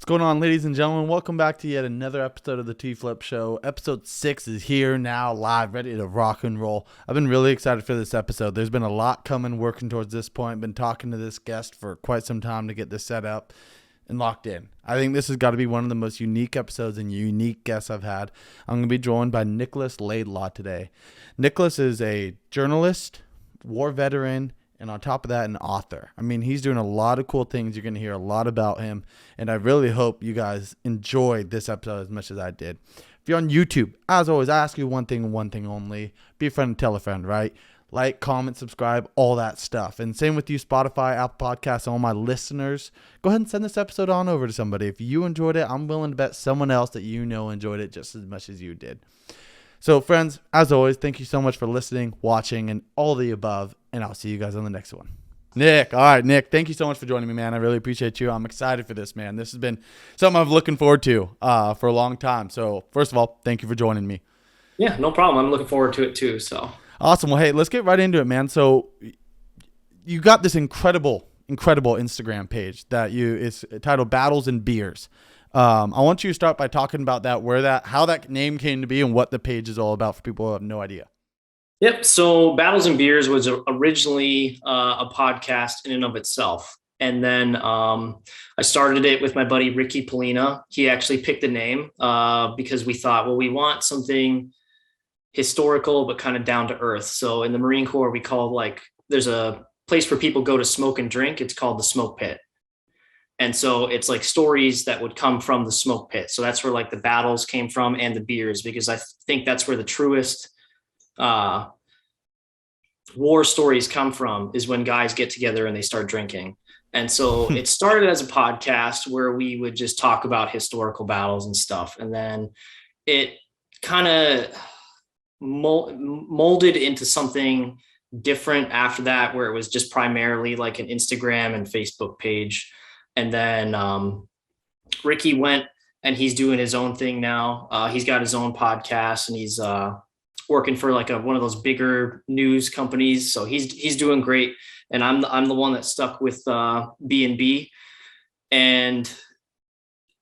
What's going on, ladies and gentlemen? Welcome back to yet another episode of the Tflip Show. Episode 6 is here now, live, ready to rock and roll. I've been really excited for this episode. There's been a lot coming, working towards this point. Been talking to this guest for quite some time to get this set up and locked in. I think this has got to be one of the most unique episodes and unique guests I've had. I'm going to be joined by Nicholas Laidlaw today. Nicholas is a journalist, war veteran, and on top of that, an author. I mean, he's doing a lot of cool things. You're going to hear a lot about him. And I really hope you guys enjoyed this episode as much as I did. If you're on YouTube, as always, I ask you one thing and one thing only. Be a friend and tell a friend, right? Like, comment, subscribe, all that stuff. And same with you, Spotify, Apple Podcasts, all my listeners. Go ahead and send this episode on over to somebody. If you enjoyed it, I'm willing to bet someone else that you know enjoyed it just as much as you did. So, friends, as always, thank you so much for listening, watching, and all the above. And I'll see you guys on the next one. Nick. All right, Nick, thank you so much for joining me, man. I really appreciate you. I'm excited for this, man. This has been something I've been looking forward to for a long time. So, first of all, thank you for joining me. Yeah, no problem. I'm looking forward to it too. So awesome. Well, hey, let's get right into it, man. So, you got this incredible Instagram page that is titled Battles and Beers. I want you to start by talking about that, how that name came to be, and what the page is all about for people who have no idea. Yep. So Battles and Beers was originally a podcast in and of itself. And then I started it with my buddy, Ricky Polina. He actually picked the name because we thought, well, we want something historical, but kind of down to earth. So in the Marine Corps, we call there's a place where people go to smoke and drink. It's called the smoke pit. And so it's like stories that would come from the smoke pit. So that's where like the battles came from and the beers, because I think that's where the truest war stories come from, is when guys get together and they start drinking. And so it started as a podcast where we would just talk about historical battles and stuff. And then it kind of molded into something different after that, where it was just primarily like an Instagram and Facebook page. And then Ricky went and he's doing his own thing now. He's got his own podcast and he's working for like one of those bigger news companies. So he's doing great. And I'm the one that stuck with B&B. And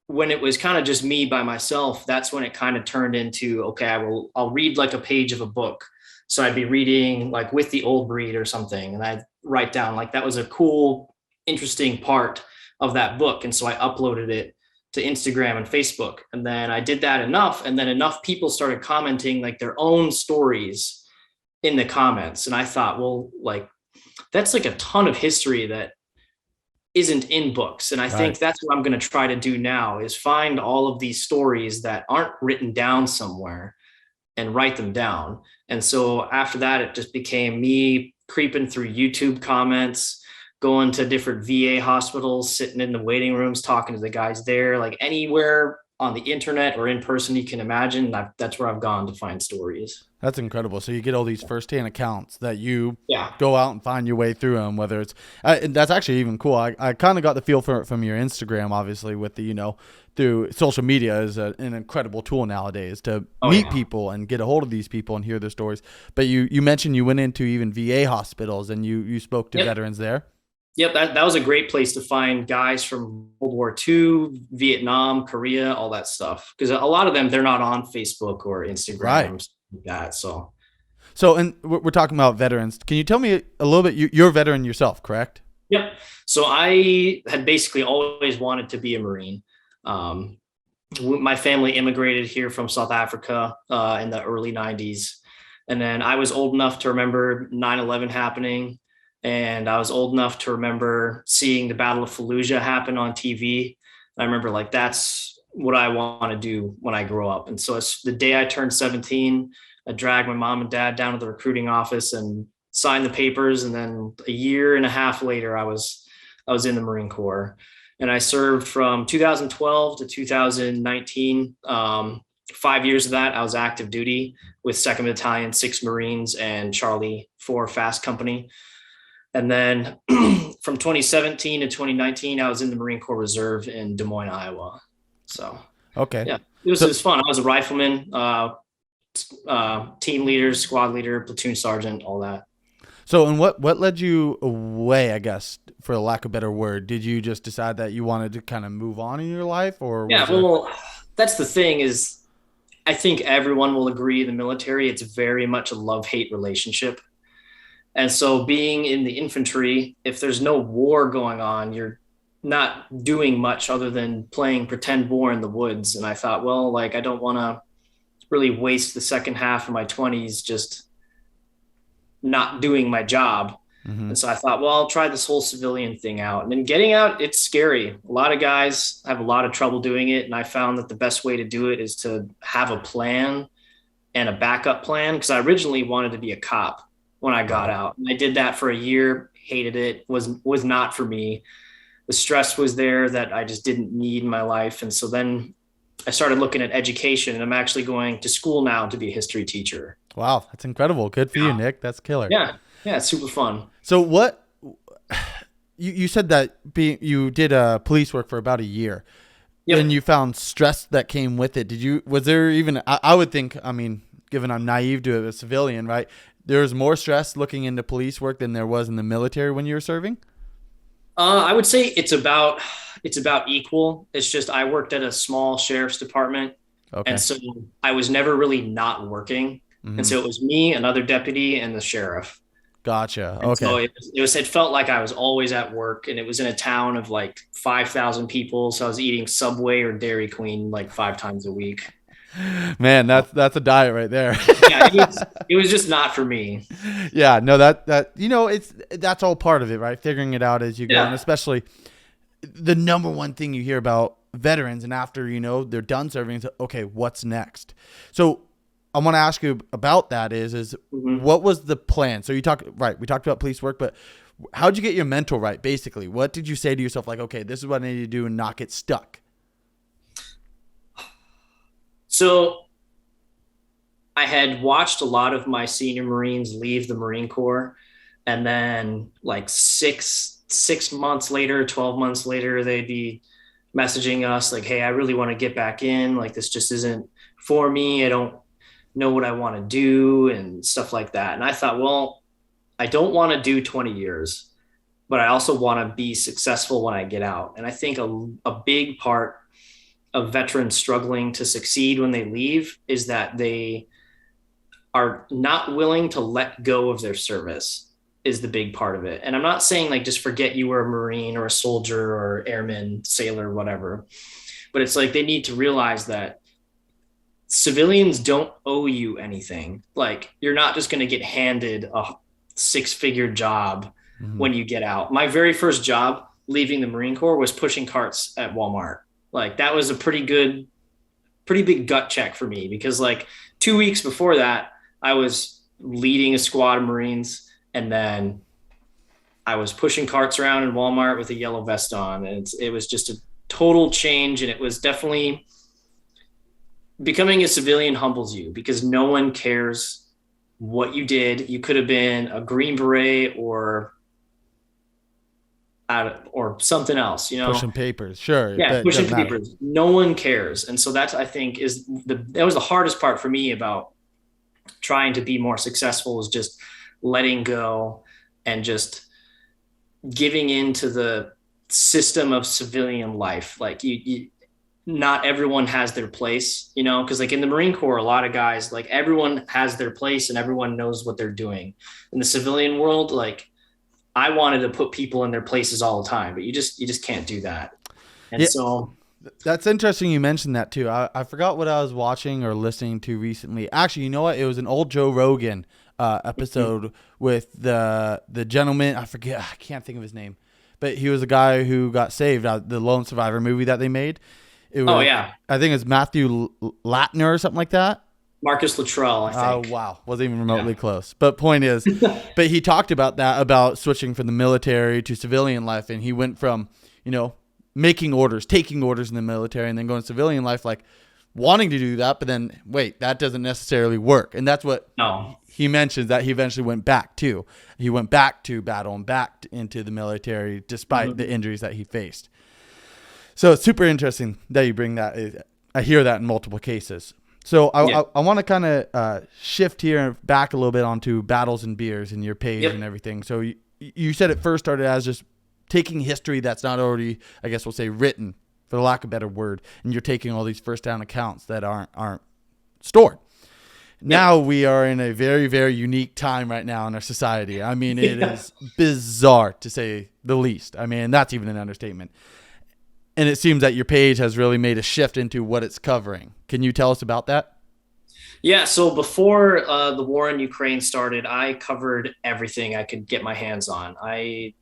when it was kind of just me by myself, that's when it kind of turned into, okay, I'll read like a page of a book. So I'd be reading like With the Old Breed or something. And I'd write down like that was a cool, interesting part of that book. And so I uploaded it to Instagram and Facebook. And then I did that enough. And then enough people started commenting like their own stories in the comments. And I thought, well, like that's like a ton of history that isn't in books. And I think that's what I'm going to try to do now, is find all of these stories that aren't written down somewhere and write them down. And so after that, it just became me creeping through YouTube comments, going to different VA hospitals, sitting in the waiting rooms, talking to the guys there, like anywhere on the internet or in person you can imagine. That's where I've gone to find stories. That's incredible. So you get all these firsthand accounts that you go out and find your way through them, whether it's, and that's actually even cool. I kind of got the feel from your Instagram, obviously, with the, through social media is an incredible tool nowadays to meet people and get a hold of these people and hear their stories. But you mentioned you went into even VA hospitals and you spoke to veterans there. Yep, that was a great place to find guys from World War II, Vietnam, Korea, all that stuff. Because a lot of them, they're not on Facebook or Instagram, right, or stuff like that. So, and we're talking about veterans. Can you tell me a little bit? You're a veteran yourself, correct? Yep. So I had basically always wanted to be a Marine. My family immigrated here from South Africa in the early 90s. And then I was old enough to remember 9/11 happening. And I was old enough to remember seeing the Battle of Fallujah happen on TV. I remember like, that's what I want to do when I grow up. And so it's the day I turned 17, I dragged my mom and dad down to the recruiting office and signed the papers. And then a year and a half later, I was in the Marine Corps. And I served from 2012 to 2019. 5 years of that, I was active duty with 2nd Battalion, 6 Marines, and Charlie 4 Fast Company. And then from 2017 to 2019, I was in the Marine Corps Reserve in Des Moines, Iowa. So, yeah, it was fun. I was a rifleman, team leader, squad leader, platoon sergeant, all that. So, and what led you away, I guess, for lack of a better word? Did you just decide that you wanted to kind of move on in your life, or was Yeah, there? well, that's the thing is I think everyone will agree in the military, it's very much a love-hate relationship. And so being in the infantry, if there's no war going on, you're not doing much other than playing pretend war in the woods. And I thought, well, like I don't want to really waste the second half of my 20s just not doing my job. Hmm. And so I thought, well, I'll try this whole civilian thing out. And then getting out, it's scary. A lot of guys have a lot of trouble doing it. And I found that the best way to do it is to have a plan and a backup plan. Cause I originally wanted to be a cop when I got Right. out. And I did that for a year, hated it, was not for me. The stress was there that I just didn't need in my life. And so then I started looking at education and I'm actually going to school now to be a history teacher. Wow, that's incredible. Good for you, Yeah. Nick. That's killer. Yeah. Yeah. It's super fun. So what you said that you did police work for about a year and Yep. you found stress that came with it. Did you was there even I would think, I mean, given I'm naive to it, a civilian, right? There was more stress looking into police work than there was in the military when you were serving? I would say it's about equal. It's just I worked at a small sheriff's department, and Okay. so I was never really not working. And Mhm. so it was me, another deputy, and the sheriff. Gotcha. And so Okay. it felt like I was always at work, and it was in a town of like 5,000 people. So I was eating Subway or Dairy Queen like 5 times a week. Man, that's a diet right there. Yeah, it was just not for me. Yeah, no, that it's that's all part of it, right? Figuring it out as you go, and Yeah. especially the number one thing you hear about veterans, and after they're done serving, is okay, what's next? So I want to ask you about that. Is Mhm. what was the plan? So we talked about police work, but how'd you get your mental right? Basically, what did you say to yourself, like, okay, this is what I need to do and not get stuck? So I had watched a lot of my senior Marines leave the Marine Corps, and then like six months later, 12 months later, they'd be messaging us like, "Hey, I really want to get back in. Like this just isn't for me. I don't know what I want to do," and stuff like that. And I thought, well, I don't want to do 20 years, but I also want to be successful when I get out. And I think a big part of veterans struggling to succeed when they leave is that they are not willing to let go of their service is the big part of it. And I'm not saying like just forget you were a Marine or a soldier or airman, sailor, whatever, but it's like they need to realize that civilians don't owe you anything. Like you're not just going to get handed a six-figure job Mm-hmm. when you get out. My very first job leaving the Marine Corps was pushing carts at Walmart. Like that was a pretty big gut check for me because like 2 weeks before that, I was leading a squad of Marines, and then I was pushing carts around in Walmart with a yellow vest on, and it was just a total change. And it was definitely becoming a civilian humbles you because no one cares what you did. You could have been a Green Beret or something else, you know? Pushing papers, sure, Yeah, but it pushing doesn't matter. papers. No one cares. And so that I think that was the hardest part for me about trying to be more successful is just letting go and just giving into the system of civilian life. Like you not everyone has their place, you know, because like in the Marine Corps, a lot of guys, like everyone has their place and everyone knows what they're doing. In the civilian world, like I wanted to put people in their places all the time, but you just can't do that. And Yeah, so, that's interesting you mentioned that too. I forgot what I was watching or listening to recently. Actually, you know what? It was an old Joe Rogan episode with the gentleman. I forget. I can't think of his name, but he was a guy who got saved out of the Lone Survivor movie that they made. It oh was, yeah, I think it's Matthew Latner or something like that. Marcus Luttrell, I Oh think. wow, wasn't even remotely Yeah. close. But point is, but he talked about that, about switching from the military to civilian life, and he went from making orders, taking orders in the military, and then going to civilian life, like wanting to do that, but then wait, that doesn't necessarily work, and that's what No. he mentions that he eventually went back to. He went back to battle and back into the military despite the injuries that he faced. So it's super interesting that you bring that. I hear that in multiple cases. So Yeah. I want to kind of shift here back a little bit onto battles and beers and your page Yep. and everything. So you said it first started as just taking history that's not already, I guess we'll say, written, for the lack of a better word, and you're taking all these first down accounts that aren't stored. Now we are in a very, very unique time right now in our society. I mean, it is bizarre to say the least. I mean, that's even an understatement. And it seems that your page has really made a shift into what it's covering. Can you tell us about that? Yeah. So before the war in Ukraine started, I covered everything I could get my hands on. I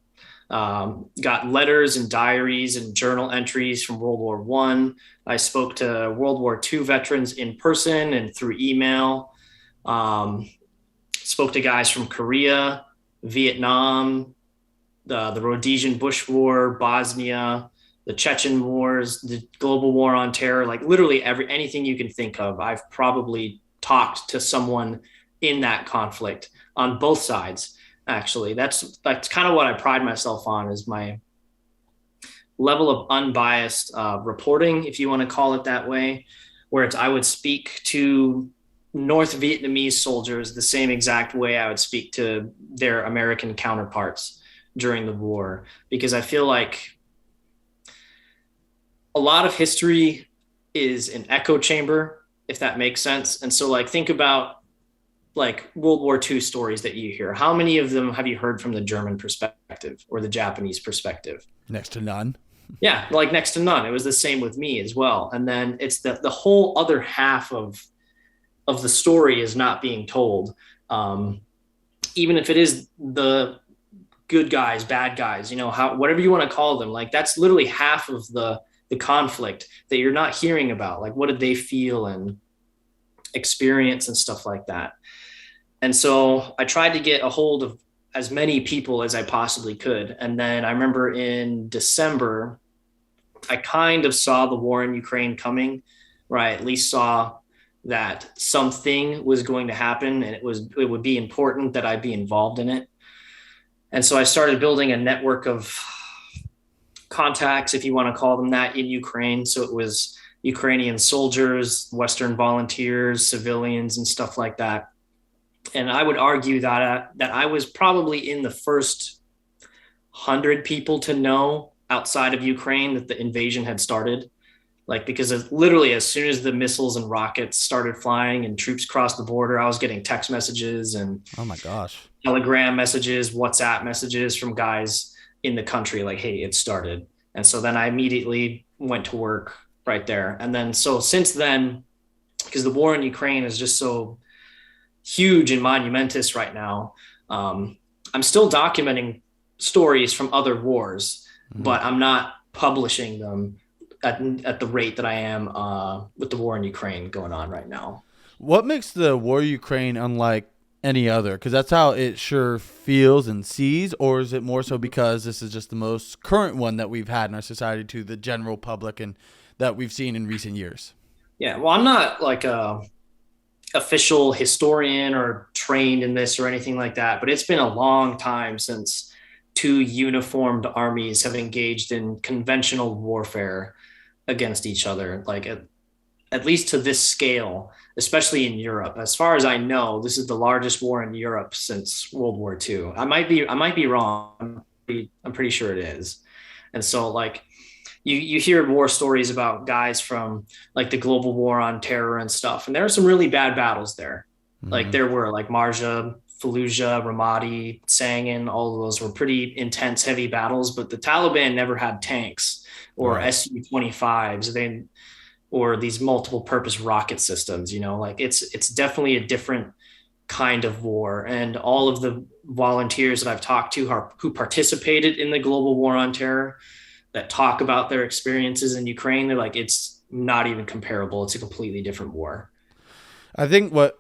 got letters and diaries and journal entries from World War One. I spoke to World War II veterans in person and through email. Um, Spoke to guys from Korea, Vietnam, the Rhodesian Bush War, Bosnia, the Chechen wars, the global war on terror, like literally anything you can think of. I've probably talked to someone in that conflict on both sides. Actually, that's kind of what I pride myself on, is my level of unbiased reporting, if you want to call it that way, where I would speak to North Vietnamese soldiers the same exact way I would speak to their American counterparts during the war, because I feel like a lot of history is an echo chamber, if that makes sense. And so, like, think about like World War II stories that you hear. How many of them have you heard from the German perspective or the Japanese perspective? Next to none. Yeah, like next to none. It was the same with me as well. And then it's the whole other half of the story is not being told. Even if it is the good guys, bad guys, how, whatever you want to call them, like that's literally half of the conflict that you're not hearing about. Like, what did they feel and experience and stuff like that. And so I tried to get a hold of as many people as I possibly could. And then I remember in December, I kind of saw the war in Ukraine coming, or I at least saw that something was going to happen, and it would be important that I be involved in it. And so I started building a network of contacts, if you want to call them that, in Ukraine. So it was Ukrainian soldiers, Western volunteers, civilians, and stuff like that. And I would argue that I was probably in the first 100 people to know outside of Ukraine that the invasion had started. Like, because literally as soon as the missiles and rockets started flying and troops crossed the border, I was getting text messages and oh my gosh, Telegram messages, WhatsApp messages from guys in the country like, hey, it started. And so then I immediately went to work right there. And then so since then, because the war in Ukraine is just so huge and monumentous right now, I'm still documenting stories from other wars, but I'm not publishing them at the rate that I am with the war in Ukraine going on right now. What makes the war in Ukraine unlike any other? Because that's how it sure feels and sees. Or is it more so because this is just the most current one that we've had in our society to the general public and that we've seen in recent years? Yeah, well, I'm not like a official historian or trained in this or anything like that, but it's been a long time since two uniformed armies have engaged in conventional warfare against each other, like at least to this scale, especially in Europe. As far as I know, this is the largest war in Europe since World War II. I might be wrong. I'm pretty sure it is. And so, like, you hear war stories about guys from like the global war on terror and stuff, and there are some really bad battles there. Like there were like Marja, Fallujah, Ramadi, Sangin. All of those were pretty intense, heavy battles. But the Taliban never had tanks or Su-25s. Or these multiple purpose rocket systems, like it's definitely a different kind of war. And all of the volunteers that I've talked to who participated in the global war on terror that talk about their experiences in Ukraine, they're like, it's not even comparable. It's a completely different war. I think what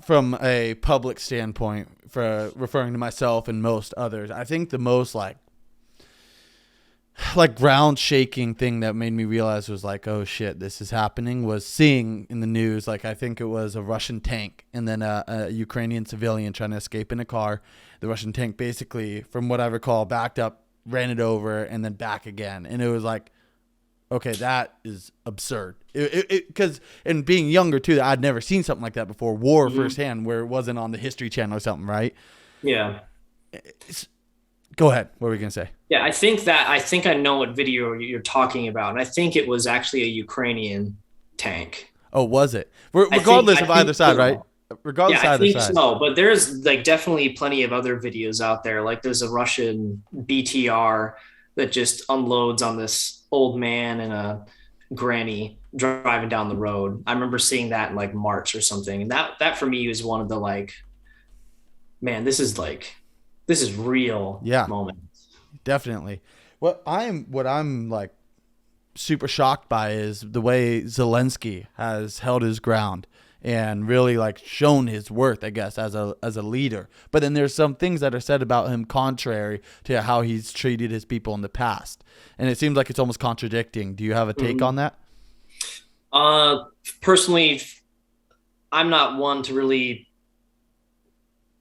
from a public standpoint, for referring to myself and most others, I think the most like ground shaking thing that made me realize was like, oh shit, this is happening, was seeing in the news, like I think it was a Russian tank and then a Ukrainian civilian trying to escape in a car. The Russian tank basically, from what I recall, backed up, ran it over, and then back again. And it was like, Okay, that is absurd. Because and being younger too, I'd never seen something like that before. War Mhm. firsthand, where it wasn't on the History Channel or something, right? Yeah. Go ahead. What were we gonna say? Yeah, I think I know what video you're talking about. And I think it was actually a Ukrainian tank. Oh, was it? I Regardless of think either side, right? so. Yeah, Regardless I of either think side. so. But there's like definitely plenty of other videos out there. Like there's a Russian BTR that just unloads on this old man and a granny driving down the road. I remember seeing that in like March or something. And that for me was one of the like, man, this is real Yeah, moments. definitely. What I'm like super shocked by is the way Zelensky has held his ground and really like shown his worth, I guess, as a leader. But then there's some things that are said about him contrary to how he's treated his people in the past, and it seems like it's almost contradicting. Do you have a take on Mhm. that? Uh, Personally, I'm not one to really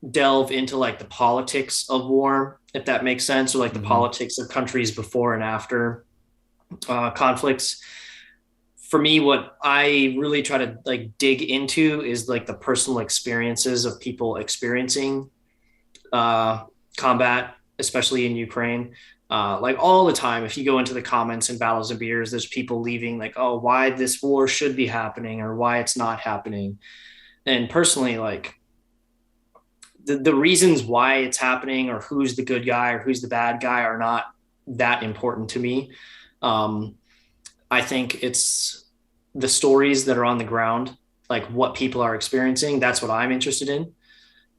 delve into like the politics of war, if that makes sense, or like the Mm-hmm. politics of countries before and after conflicts. For me, what I really try to like dig into is like the personal experiences of people experiencing uh, combat, especially in Ukraine. Like all the time, if you go into the comments in Battles and Beers, there's people leaving like, oh, why this war should be happening or why it's not happening. And personally, like the reasons why it's happening or who's the good guy or who's the bad guy are not that important to me. Um, I think it's the stories that are on the ground, like what people are experiencing. That's what I'm interested in.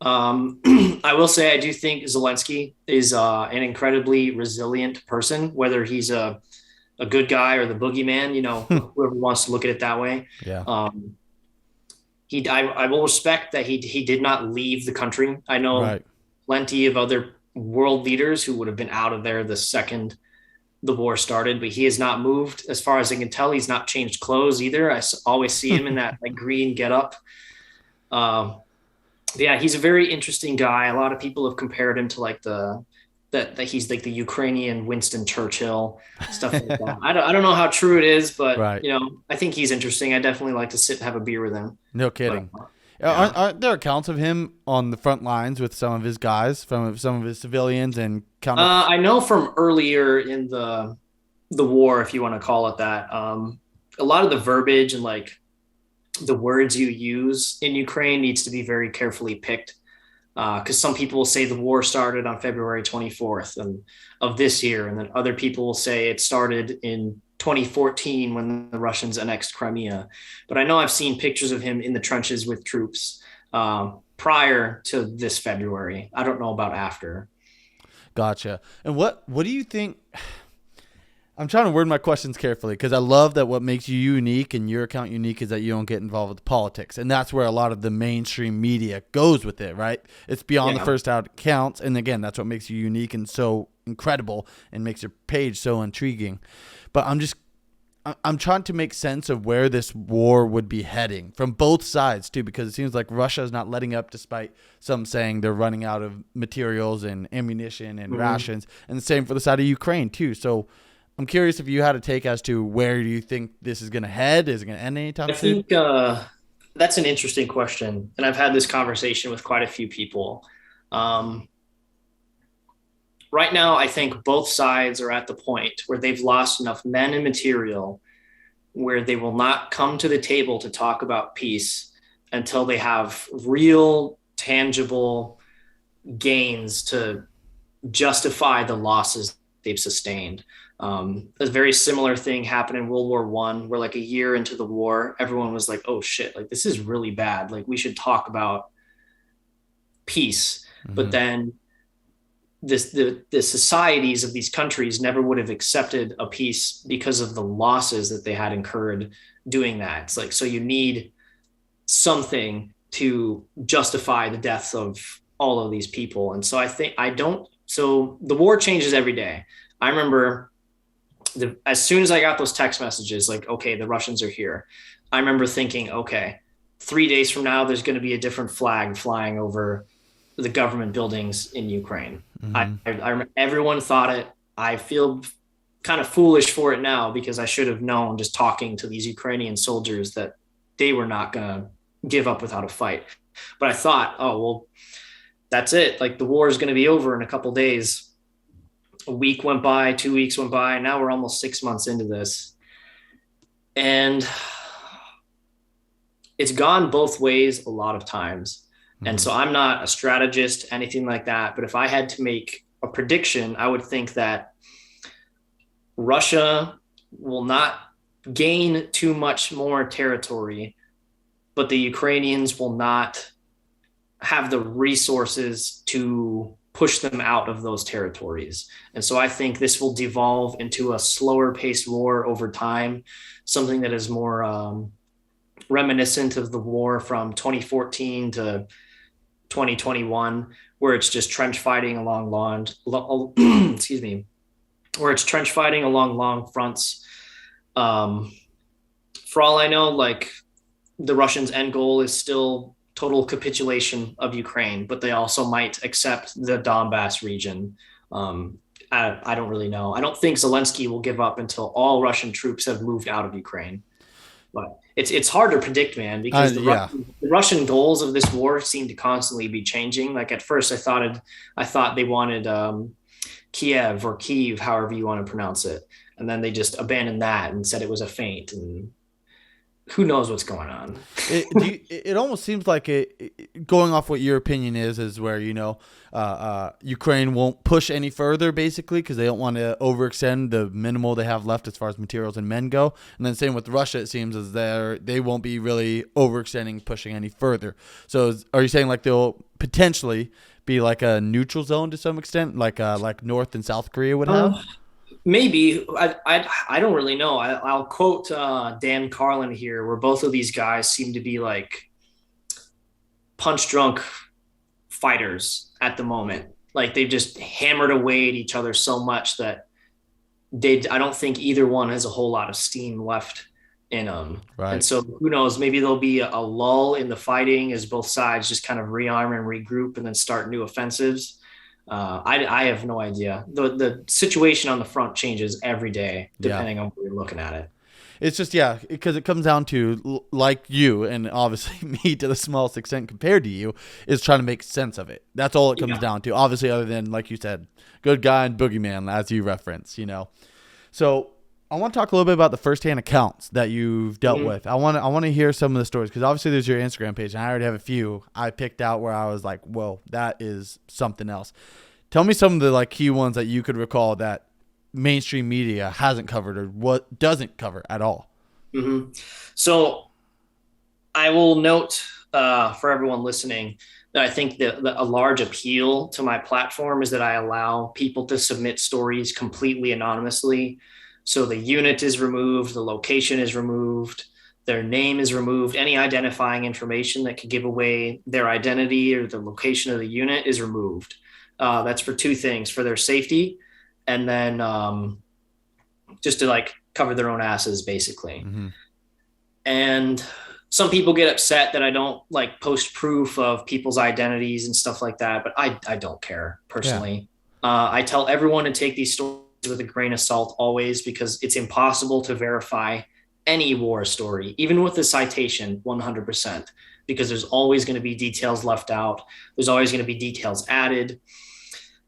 I will say I do think Zelensky is an incredibly resilient person, whether he's a good guy or the boogeyman, whoever wants to look at it that way. Yeah. Um, I will respect that he did not leave the country. I know Right. plenty of other world leaders who would have been out of there the second the war started, but he has not moved. As far as I can tell, he's not changed clothes either. I always see him in that like green getup. Um, yeah, he's a very interesting guy. A lot of people have compared him to like that he's like the Ukrainian Winston Churchill, stuff like that. I don't know how true it is, but Right. I think he's interesting. I definitely like to sit and have a beer with him. No But kidding. yeah. Aren't there accounts of him on the front lines with some of his guys, from some of his civilians and counter? I know from earlier in the war, if you want to call it that, a lot of the verbiage and like the words you use in Ukraine needs to be very carefully picked. Because some people will say the war started on February 24th and of this year, and then other people will say it started in 2014 when the Russians annexed Crimea. But I know I've seen pictures of him in the trenches with troops prior to this February. I don't know about after. Gotcha. And what do you think? I'm trying to word my questions carefully because I love that what makes you unique and your account unique is that you don't get involved with politics. And that's where a lot of the mainstream media goes with it, right? It's beyond the Yeah. first out counts. And again, that's what makes you unique and so incredible and makes your page so intriguing. But I'm trying to make sense of where this war would be heading from both sides too, because it seems like Russia is not letting up, despite some saying they're running out of materials and ammunition and Mhm. rations, and the same for the side of Ukraine too. So I'm curious if you had a take as to where do you think this is going to head? Is it going to end anytime I soon? think that's an interesting question. And I've had this conversation with quite a few people. Um, right now, I think both sides are at the point where they've lost enough men and material where they will not come to the table to talk about peace until they have real, tangible gains to justify the losses they've sustained. A very similar thing happened in World War One, where like a year into the war, everyone was like, "Oh shit! Like this is really bad. Like we should talk about peace." But Mm-hmm. then the societies of these countries never would have accepted a peace because of the losses that they had incurred doing that. It's like so you need something to justify the deaths of all of these people. And so I think I don't. So the war changes every day. I remember as soon as I got those text messages, like, okay, the Russians are here. I remember thinking, okay, 3 days from now, there's going to be a different flag flying over the government buildings in Ukraine. Mm-hmm. I remember everyone thought it. I feel kind of foolish for it now because I should have known just talking to these Ukrainian soldiers that they were not going to give up without a fight. But I thought, oh, well, that's it. Like the war is going to be over in a couple days. A week went by, 2 weeks went by. Now we're almost 6 months into this. And it's gone both ways a lot of times. And so I'm not a strategist, anything like that. But if I had to make a prediction, I would think that Russia will not gain too much more territory, but the Ukrainians will not have the resources to push them out of those territories. And so I think this will devolve into a slower paced war over time, something that is more reminiscent of the war from 2014 to 2021, where it's just trench fighting along excuse me, where it's trench fighting along long fronts. For all I know, like the Russians' end goal is still total capitulation of Ukraine, but they also might accept the Donbass region. I don't really know. I don't think Zelensky will give up until all Russian troops have moved out of Ukraine. But it's hard to predict, man, because the Russian goals of this war seem to constantly be changing. Like at first, I thought they wanted Kiev or Kyiv, however you want to pronounce it, and then they just abandoned that and said it was a feint, and who knows what's going on. It almost seems like going off what your opinion is where, Ukraine won't push any further, basically, because they don't want to overextend the minimal they have left as far as materials and men go. And then same with Russia, it seems as they won't be really overextending, pushing any further. So are you saying like they'll potentially be like a neutral zone to some extent, like North and South Korea would have? Maybe. I don't really know. I'll quote Dan Carlin here, where both of these guys seem to be like punch drunk fighters at the moment. Like they've just hammered away at each other so much that I don't think either one has a whole lot of steam left in them. Right. And so who knows, maybe there'll be a lull in the fighting as both sides just kind of rearm and regroup and then start new offensives. I have no idea. The situation on the front changes every day, depending on where you're looking at it. It's just, because it comes down to, like you, and obviously me to the smallest extent compared to you, is trying to make sense of it. That's all it comes down to. Obviously, other than, like you said, good guy and boogeyman, as you reference, So I want to talk a little bit about the firsthand accounts that you've dealt with. I want to hear some of the stories, because obviously there's your Instagram page, and I already have a few I picked out where I was like, whoa, that is something else. Tell me some of the key ones that you could recall that mainstream media hasn't covered or what doesn't cover at all. So I will note for everyone listening that I think that a large appeal to my platform is that I allow people to submit stories completely anonymously. So the unit is removed, the location is removed, their name is removed, any identifying information that could give away their identity or the location of the unit is removed. That's for two things: for their safety, and then just to cover their own asses, basically. And some people get upset that I don't post proof of people's identities and stuff like that, but I don't care personally. I tell everyone to take these stories with a grain of salt always, because it's impossible to verify any war story, even with the citation 100%, because there's always going to be details left out. There's always going to be details added.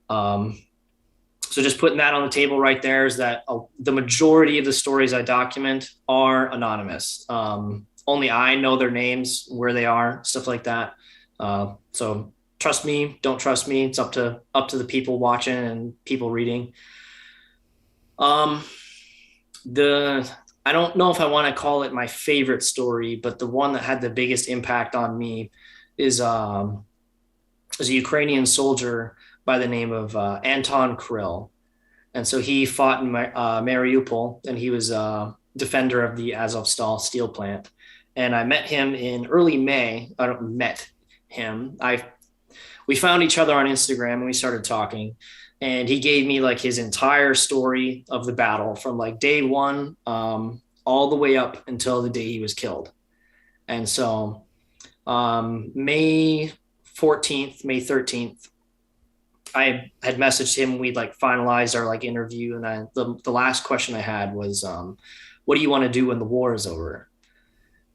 So just putting that on the table right there is that the majority of the stories I document are anonymous. Only I know their names, where they are, stuff like that. So trust me, don't trust me. It's up to the people watching and people reading. I don't know if I want to call it my favorite story, but the one that had the biggest impact on me is a Ukrainian soldier by the name of Anton Kryl. And so he fought in Mariupol, and he was a defender of the Azovstal steel plant. And I met him in early May. We found each other on Instagram and we started talking. And he gave me his entire story of the battle from day one all the way up until the day he was killed. And so May 13th, I had messaged him. We'd like finalized our like interview, and the last question I had was, "What do you want to do when the war is over?"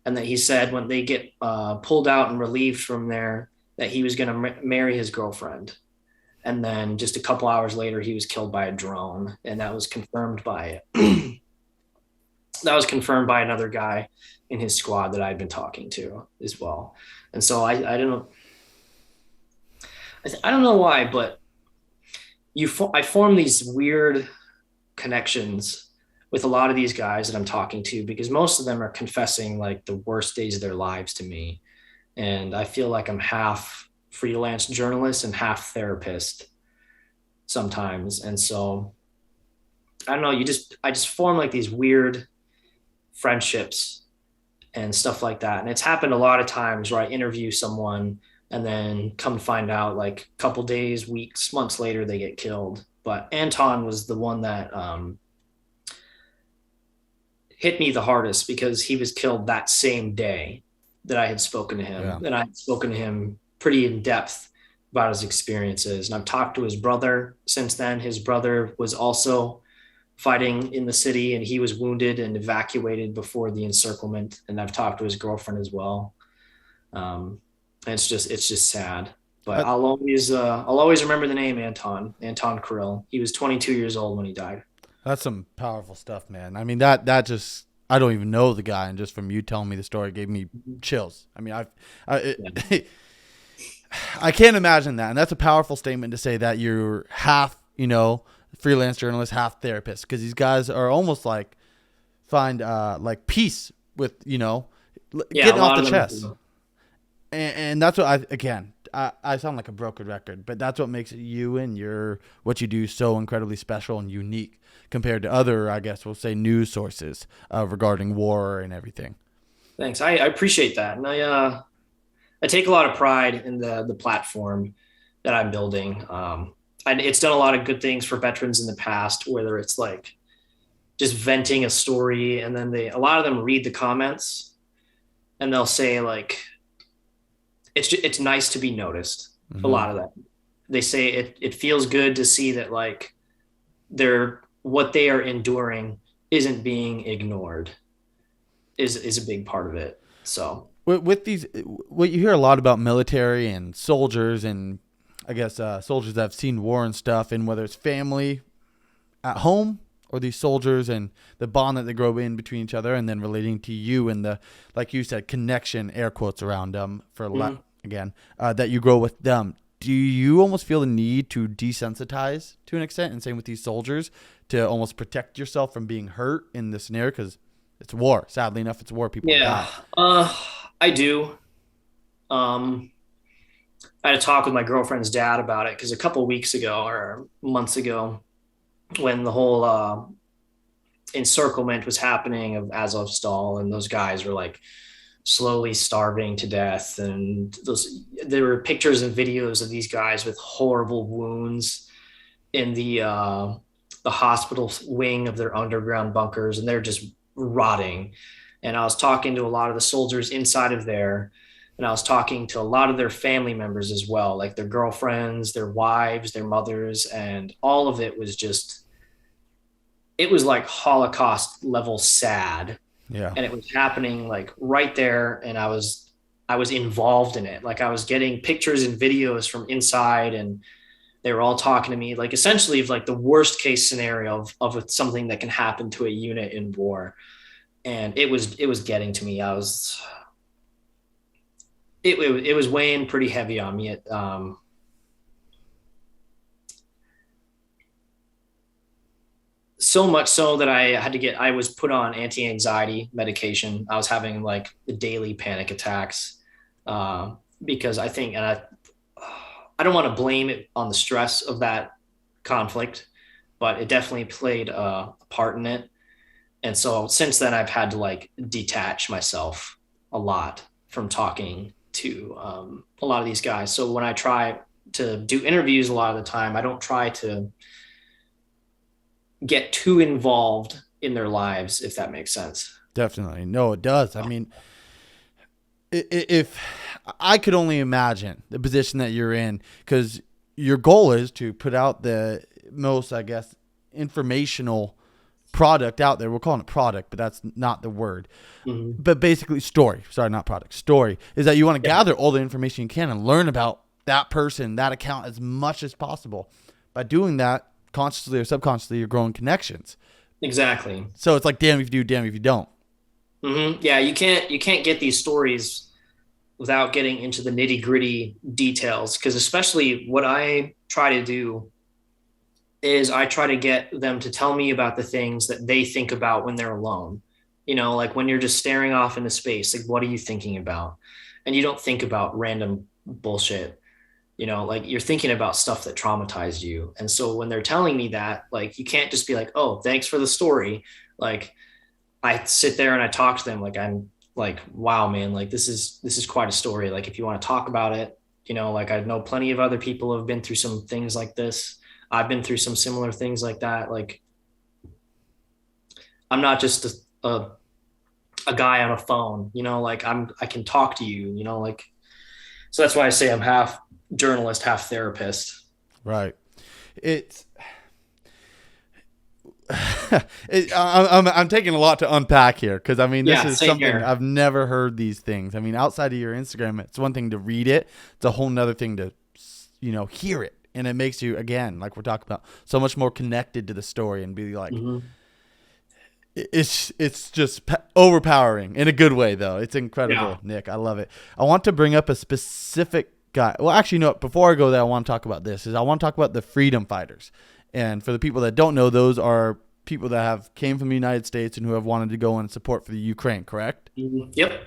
And that he said when they get pulled out and relieved from there, that he was going to marry his girlfriend. And then just a couple hours later, he was killed by a drone, and that was confirmed by that was confirmed by another guy in his squad that I'd been talking to as well. And so I don't know. I don't know why, but I form these weird connections with a lot of these guys that I'm talking to because most of them are confessing like the worst days of their lives to me. And I feel like I'm half freelance journalist and half therapist sometimes. And so I don't know, I just form like these weird friendships and stuff like that. And it's happened a lot of times where I interview someone and then come to find out like a couple days, weeks, months later, they get killed. But Anton was the one that hit me the hardest because he was killed that same day that I had spoken to him. Yeah. And I had spoken to him pretty in depth about his experiences. And I've talked to his brother since then. His brother was also fighting in the city and he was wounded and evacuated before the encirclement. And I've talked to his girlfriend as well. And it's just sad, but I'll always remember the name Anton Kirill. He was 22 years old when he died. That's some powerful stuff, man. I mean, that just, I don't even know the guy. And just from you telling me the story gave me chills. I mean, I can't imagine that. And that's a powerful statement to say that you're half, freelance journalist, half therapist. Because these guys are almost like find like peace with, getting off the chest. And that's what I sound like a broken record, but that's what makes you and what you do so incredibly special and unique compared to other, I guess we'll say, news sources regarding war and everything. Thanks. I appreciate that. And I take a lot of pride in the platform that I'm building. It's done a lot of good things for veterans in the past, whether it's like just venting a story and then a lot of them read the comments and they'll say like, it's nice to be noticed. Mm-hmm. A lot of that. They say it feels good to see that like what they are enduring isn't being ignored is a big part of it. So with these, what you hear a lot about military and soldiers and I guess soldiers that have seen war and stuff, and whether it's family at home or these soldiers and the bond that they grow in between each other, and then relating to you and the, like you said, connection, air quotes around them for that you grow with them. Do you almost feel the need to desensitize to an extent, and same with these soldiers, to almost protect yourself from being hurt in this scenario? Because it's war. Sadly enough, it's war. People die. I do. I had a talk with my girlfriend's dad about it because a couple of weeks ago or months ago, when the whole encirclement was happening of Azovstal, and those guys were like slowly starving to death, and there were pictures and videos of these guys with horrible wounds in the hospital wing of their underground bunkers, and they're just rotting. And I was talking to a lot of the soldiers inside of there, and I was talking to a lot of their family members as well, like their girlfriends, their wives, their mothers, and all of it was it was like Holocaust level sad. Yeah. And it was happening like right there. And I was involved in it. Like I was getting pictures and videos from inside, and they were all talking to me, like essentially of like the worst case scenario of something that can happen to a unit in war. And it was getting to me. It was weighing pretty heavy on me. So much so that I was put on anti-anxiety medication. I was having like the daily panic attacks because I think, and I don't want to blame it on the stress of that conflict, but it definitely played a part in it. And so since then I've had to like detach myself a lot from talking to a lot of these guys. So when I try to do interviews a lot of the time, I don't try to get too involved in their lives, if that makes sense. Definitely. No, it does. I mean, if I could only imagine the position that you're in, because your goal is to put out the most, I guess, informational product out there. We're calling it product, but that's not the word. Mhm. But basically, story. Sorry, not product. Story is that you want to Yeah, gather all the information you can and learn about that person, that account as much as possible. By doing that, consciously or subconsciously, you're growing connections. exactly. So it's like, damn if you do, damn if you don't. Yeah, you can't get these stories without getting into the nitty gritty details. Because especially what I try to do is I try to get them to tell me about the things that they think about when they're alone. Like when you're just staring off into space, like what are you thinking about? And you don't think about random bullshit. Like you're thinking about stuff that traumatized you. And so when they're telling me that, like you can't just be like, "Oh, thanks for the story." Like I sit there and I talk to them like I'm like, "Wow, man, like this is quite a story. Like if you want to talk about it, like I know plenty of other people who have been through some things like this. I've been through some similar things like that. Like I'm not just a guy on a phone, like I can talk to you, like so that's why I say I'm half journalist, half therapist. Right. It's I'm taking a lot to unpack here because I mean this Yeah, is same something here. I've never heard these things. I mean, outside of your Instagram, it's one thing to read it; it's a whole nother thing to hear it, and it makes you again, like we're talking about, so much more connected to the story and be like, Mm-hmm. it's just overpowering in a good way though. It's Yeah. incredible, Nick. I love it. I want to bring up a specific guy. Well, actually, no. Before I go there, I want to talk about this. Is I want to talk about the freedom fighters. And for the people that don't know, those are people that have came from the United States and who have wanted to go and support for the Ukraine. Correct? Mhm. Yep.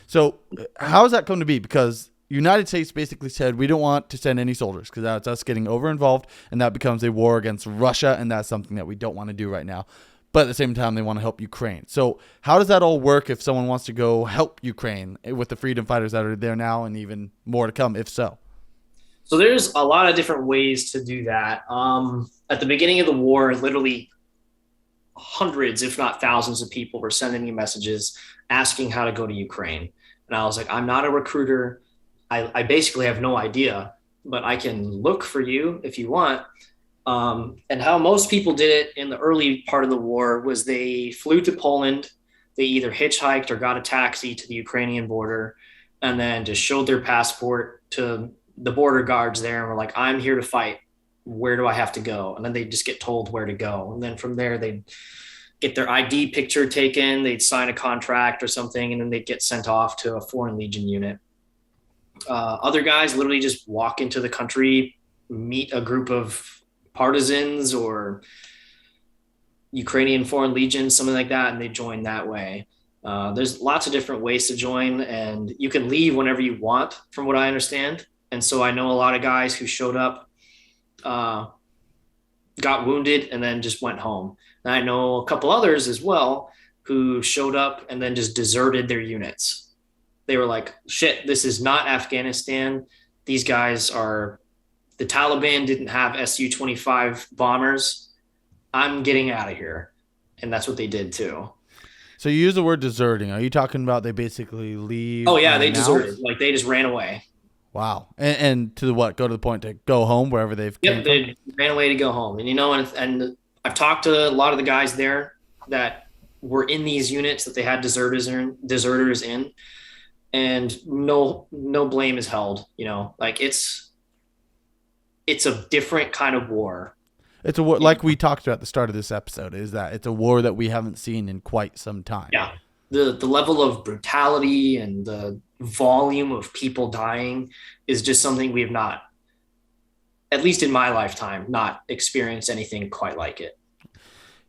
So how has that come to be? Because United States basically said we don't want to send any soldiers because that's us getting over involved, and that becomes a war against Russia, and that's something that we don't want to do right now. But at the same time, they want to help Ukraine. So how does that all work if someone wants to go help Ukraine with the freedom fighters that are there now and even more to come, if so? So there's a lot of different ways to do that. At the beginning of the war, literally hundreds, if not thousands, of people were sending me messages asking how to go to Ukraine. And I was like, I'm not a recruiter. I basically have no idea, but I can look for you if you want. And how most people did it in the early part of the war was they flew to Poland. They either hitchhiked or got a taxi to the Ukrainian border and then just showed their passport to the border guards there and were like, I'm here to fight. Where do I have to go? And then they just get told where to go. And then from there, they'd get their ID picture taken, they'd sign a contract or something, and then they'd get sent off to a Foreign Legion unit. Other guys literally just walk into the country, meet a group of partisans or Ukrainian Foreign Legion, something like that, and they join that way. There's lots of different ways to join, and you can leave whenever you want, from what I understand. And so I know a lot of guys who showed up, uh, got wounded, and then just went home. And I know a couple others as well who showed up and then just deserted their units. They were like, shit, this is not Afghanistan. These guys are, the Taliban didn't have Su-25 bombers. I'm getting out of here. And that's what they did too. So you use the word deserting. Are you talking about they basically leave Oh yeah, they deserted. unannounced? Like they just ran away. Wow. And to the what? Go to the point to go home wherever they've came Yep, from? they ran away to go home. And I've talked to a lot of the guys there that were in these units that they had deserters in, and no blame is held. Like it's a different kind of war. It's a war, like we talked about at the start of this episode, is that it's a war that we haven't seen in quite some time. Yeah, the level of brutality and the volume of people dying is just something we have not, at least in my lifetime, not experienced anything quite like it.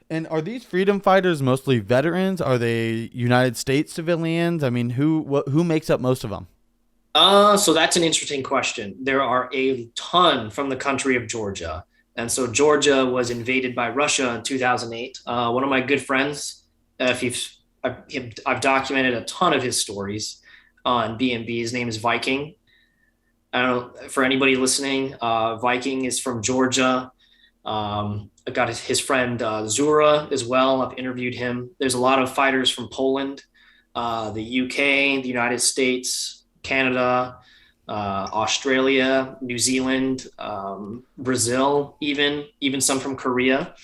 And are these freedom fighters mostly veterans? Are they United States civilians? I mean, who makes up most of them? So that's an interesting question. There are a ton from the country of Georgia. And so Georgia was invaded by Russia in 2008. One of my good friends, if you've, I've documented a ton of his stories on B&B. His name is Viking. I don't know, for anybody listening, Viking is from Georgia. I got his friend Zura as well. I've interviewed him. There's a lot of fighters from Poland, the UK, the United States, Canada, Australia, New Zealand, Brazil, even some from Korea.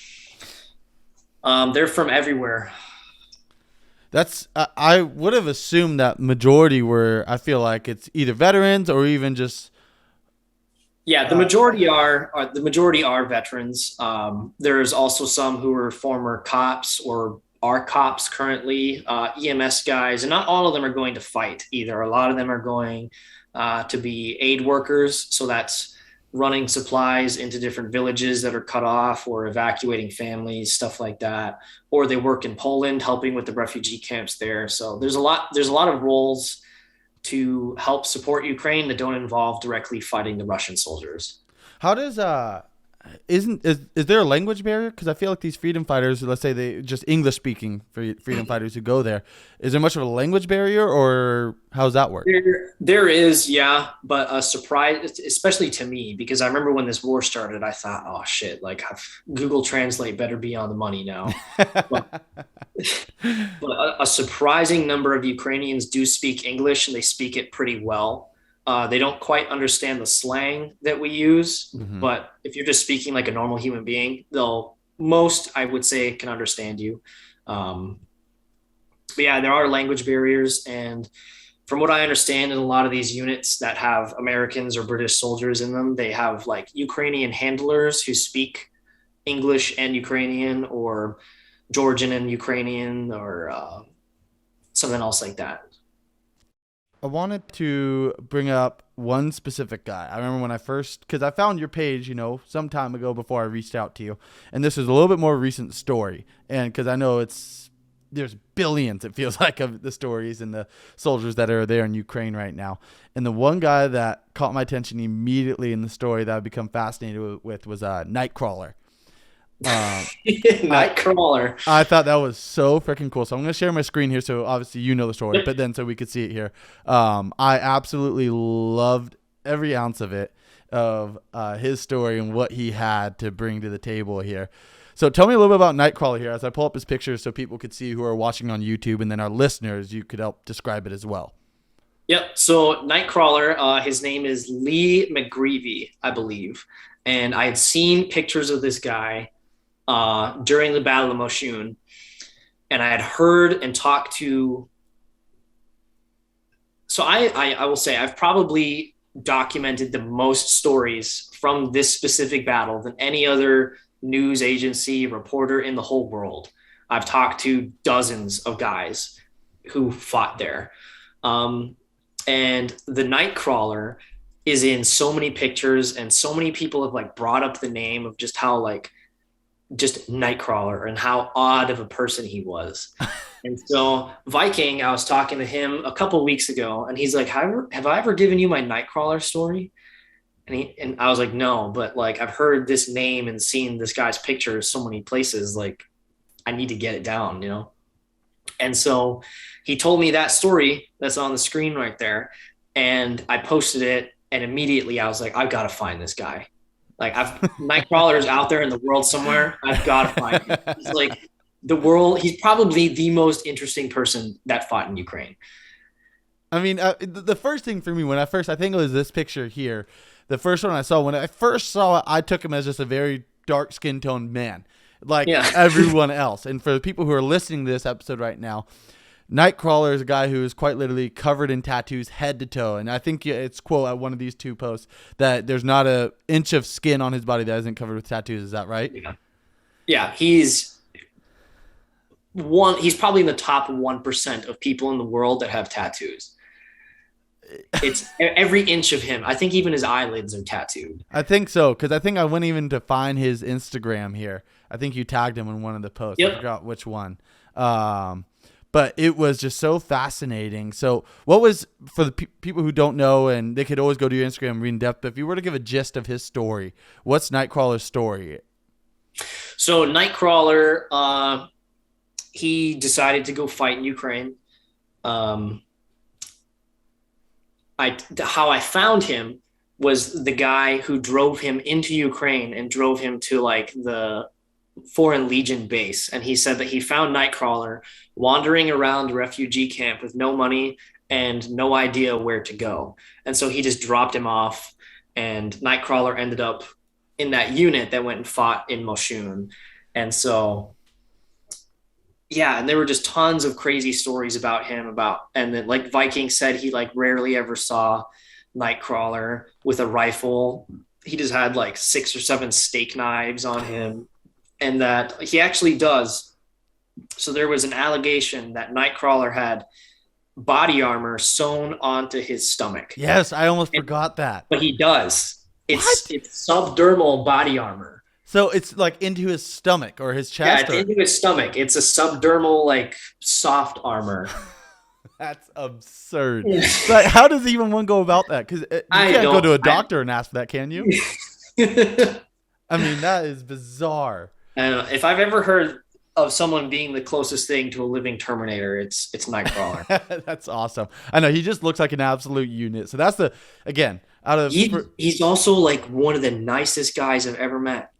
They're from everywhere. That's I would have assumed that majority were. I feel like it's either veterans or even just. Yeah, Uh, the majority are veterans. There's also some who are former cops or are cops currently, EMS guys, and not all of them are going to fight either. A lot of them are going to be aid workers, so that's running supplies into different villages that are cut off or evacuating families, stuff like that. Or they work in Poland, helping with the refugee camps there. So there's a lot. There's a lot of roles to help support Ukraine that don't involve directly fighting the Russian soldiers. how does isn't is there a language barrier? Because I feel like these freedom fighters, let's say they just English speaking freedom fighters who go there, is there much of a language barrier, or how's that work? There is, yeah, but a surprise, especially to me, because I remember when this war started, I thought, oh shit, like Google Translate better be on the money now. But, but a surprising number of Ukrainians do speak English and they speak it pretty well. They don't quite understand the slang that we use, Hmm. but if you're just speaking like a normal human being, most, I would say, can understand you. Um, but yeah, there are language barriers. And from what I understand, in a lot of these units that have Americans or British soldiers in them, they have like Ukrainian handlers who speak English and Ukrainian, or Georgian and Ukrainian, or something else like that. I wanted to bring up one specific guy. I remember when I first, because I found your page, some time ago before I reached out to you, and this is a little bit more recent story, and because I know there's billions, it feels like, of the stories and the soldiers that are there in Ukraine right now. And the one guy that caught my attention immediately in the story that I've become fascinated with was Nightcrawler. Um, I Nightcrawler. I thought that was so freaking cool. So I'm going to share my screen here. So obviously you know the story, but then so we could see it here. I absolutely loved every ounce of it, of his story and what he had to bring to the table here. So tell me a little bit about Nightcrawler here as I pull up his pictures so people could see who are watching on YouTube, and then our listeners, you could help describe it as well. Yep. So Nightcrawler, his name is Lee McGreevy, I believe, and I had seen pictures of this guy during the Battle of Moshun, and I had heard and talked to. So I will say I've probably documented the most stories from this specific battle than any other news agency reporter in the whole world. I've talked to dozens of guys who fought there. And the Nightcrawler is in so many pictures, and so many people have like brought up the name of just how like just Nightcrawler and how odd of a person he was. And so Viking, I was talking to him a couple weeks ago, and he's like, have I ever given you my Nightcrawler story? And I was like, no, but like I've heard this name and seen this guy's picture so many places. Like I need to get it down. And so he told me that story that's on the screen right there, and I posted it, and immediately I was like, I've got to find this guy. Like Nightcrawler is out there in the world somewhere. I've got to find him. He's like he's probably the most interesting person that fought in Ukraine. I mean, the first thing for me I think it was this picture here. The first one I saw, when I first saw it, I took him as just a very dark skin toned man, like everyone else. And for the people who are listening to this episode right now, Nightcrawler is a guy who is quite literally covered in tattoos head to toe. And I think it's quote at one of these two posts that there's not an inch of skin on his body that isn't covered with tattoos. Is that right? Yeah. He's probably in the top 1% of people in the world that have tattoos. It's every inch of him. I think even his eyelids are tattooed. I think so, because I think I went even to find his Instagram here. I think you tagged him in one of the posts. Yep. I forgot which one. But it was just so fascinating. So what was, for the people who don't know, and they could always go to your Instagram and read in depth, but if you were to give a gist of his story, what's Nightcrawler's story? So Nightcrawler, he decided to go fight in Ukraine. How I found him was the guy who drove him into Ukraine and drove him to like the Foreign Legion base. And he said that he found Nightcrawler wandering around the refugee camp with no money and no idea where to go. And so he just dropped him off, and Nightcrawler ended up in that unit that went and fought in Moshun. And so, yeah, and there were just tons of crazy stories about him and then like Viking said, he like rarely ever saw Nightcrawler with a rifle. He just had like 6 or 7 steak knives on him, and that he actually does. So there was an allegation that Nightcrawler had body armor sewn onto his stomach. Yes, I almost And, forgot that. but he does. It's What? it's subdermal body armor. So it's like into his stomach or his Yeah, chest, it's or into his stomach. It's a subdermal like soft armor. that's absurd. Like, how does even one go about that? Because you I can't go don't. to a doctor and ask for that, can you? I I mean, that is bizarre. don't know. If I've ever heard of someone being the closest thing to a living Terminator, it's Nightcrawler. That's awesome. I know he just looks like an absolute unit. So that's the again out of. He's also like one of the nicest guys I've ever met.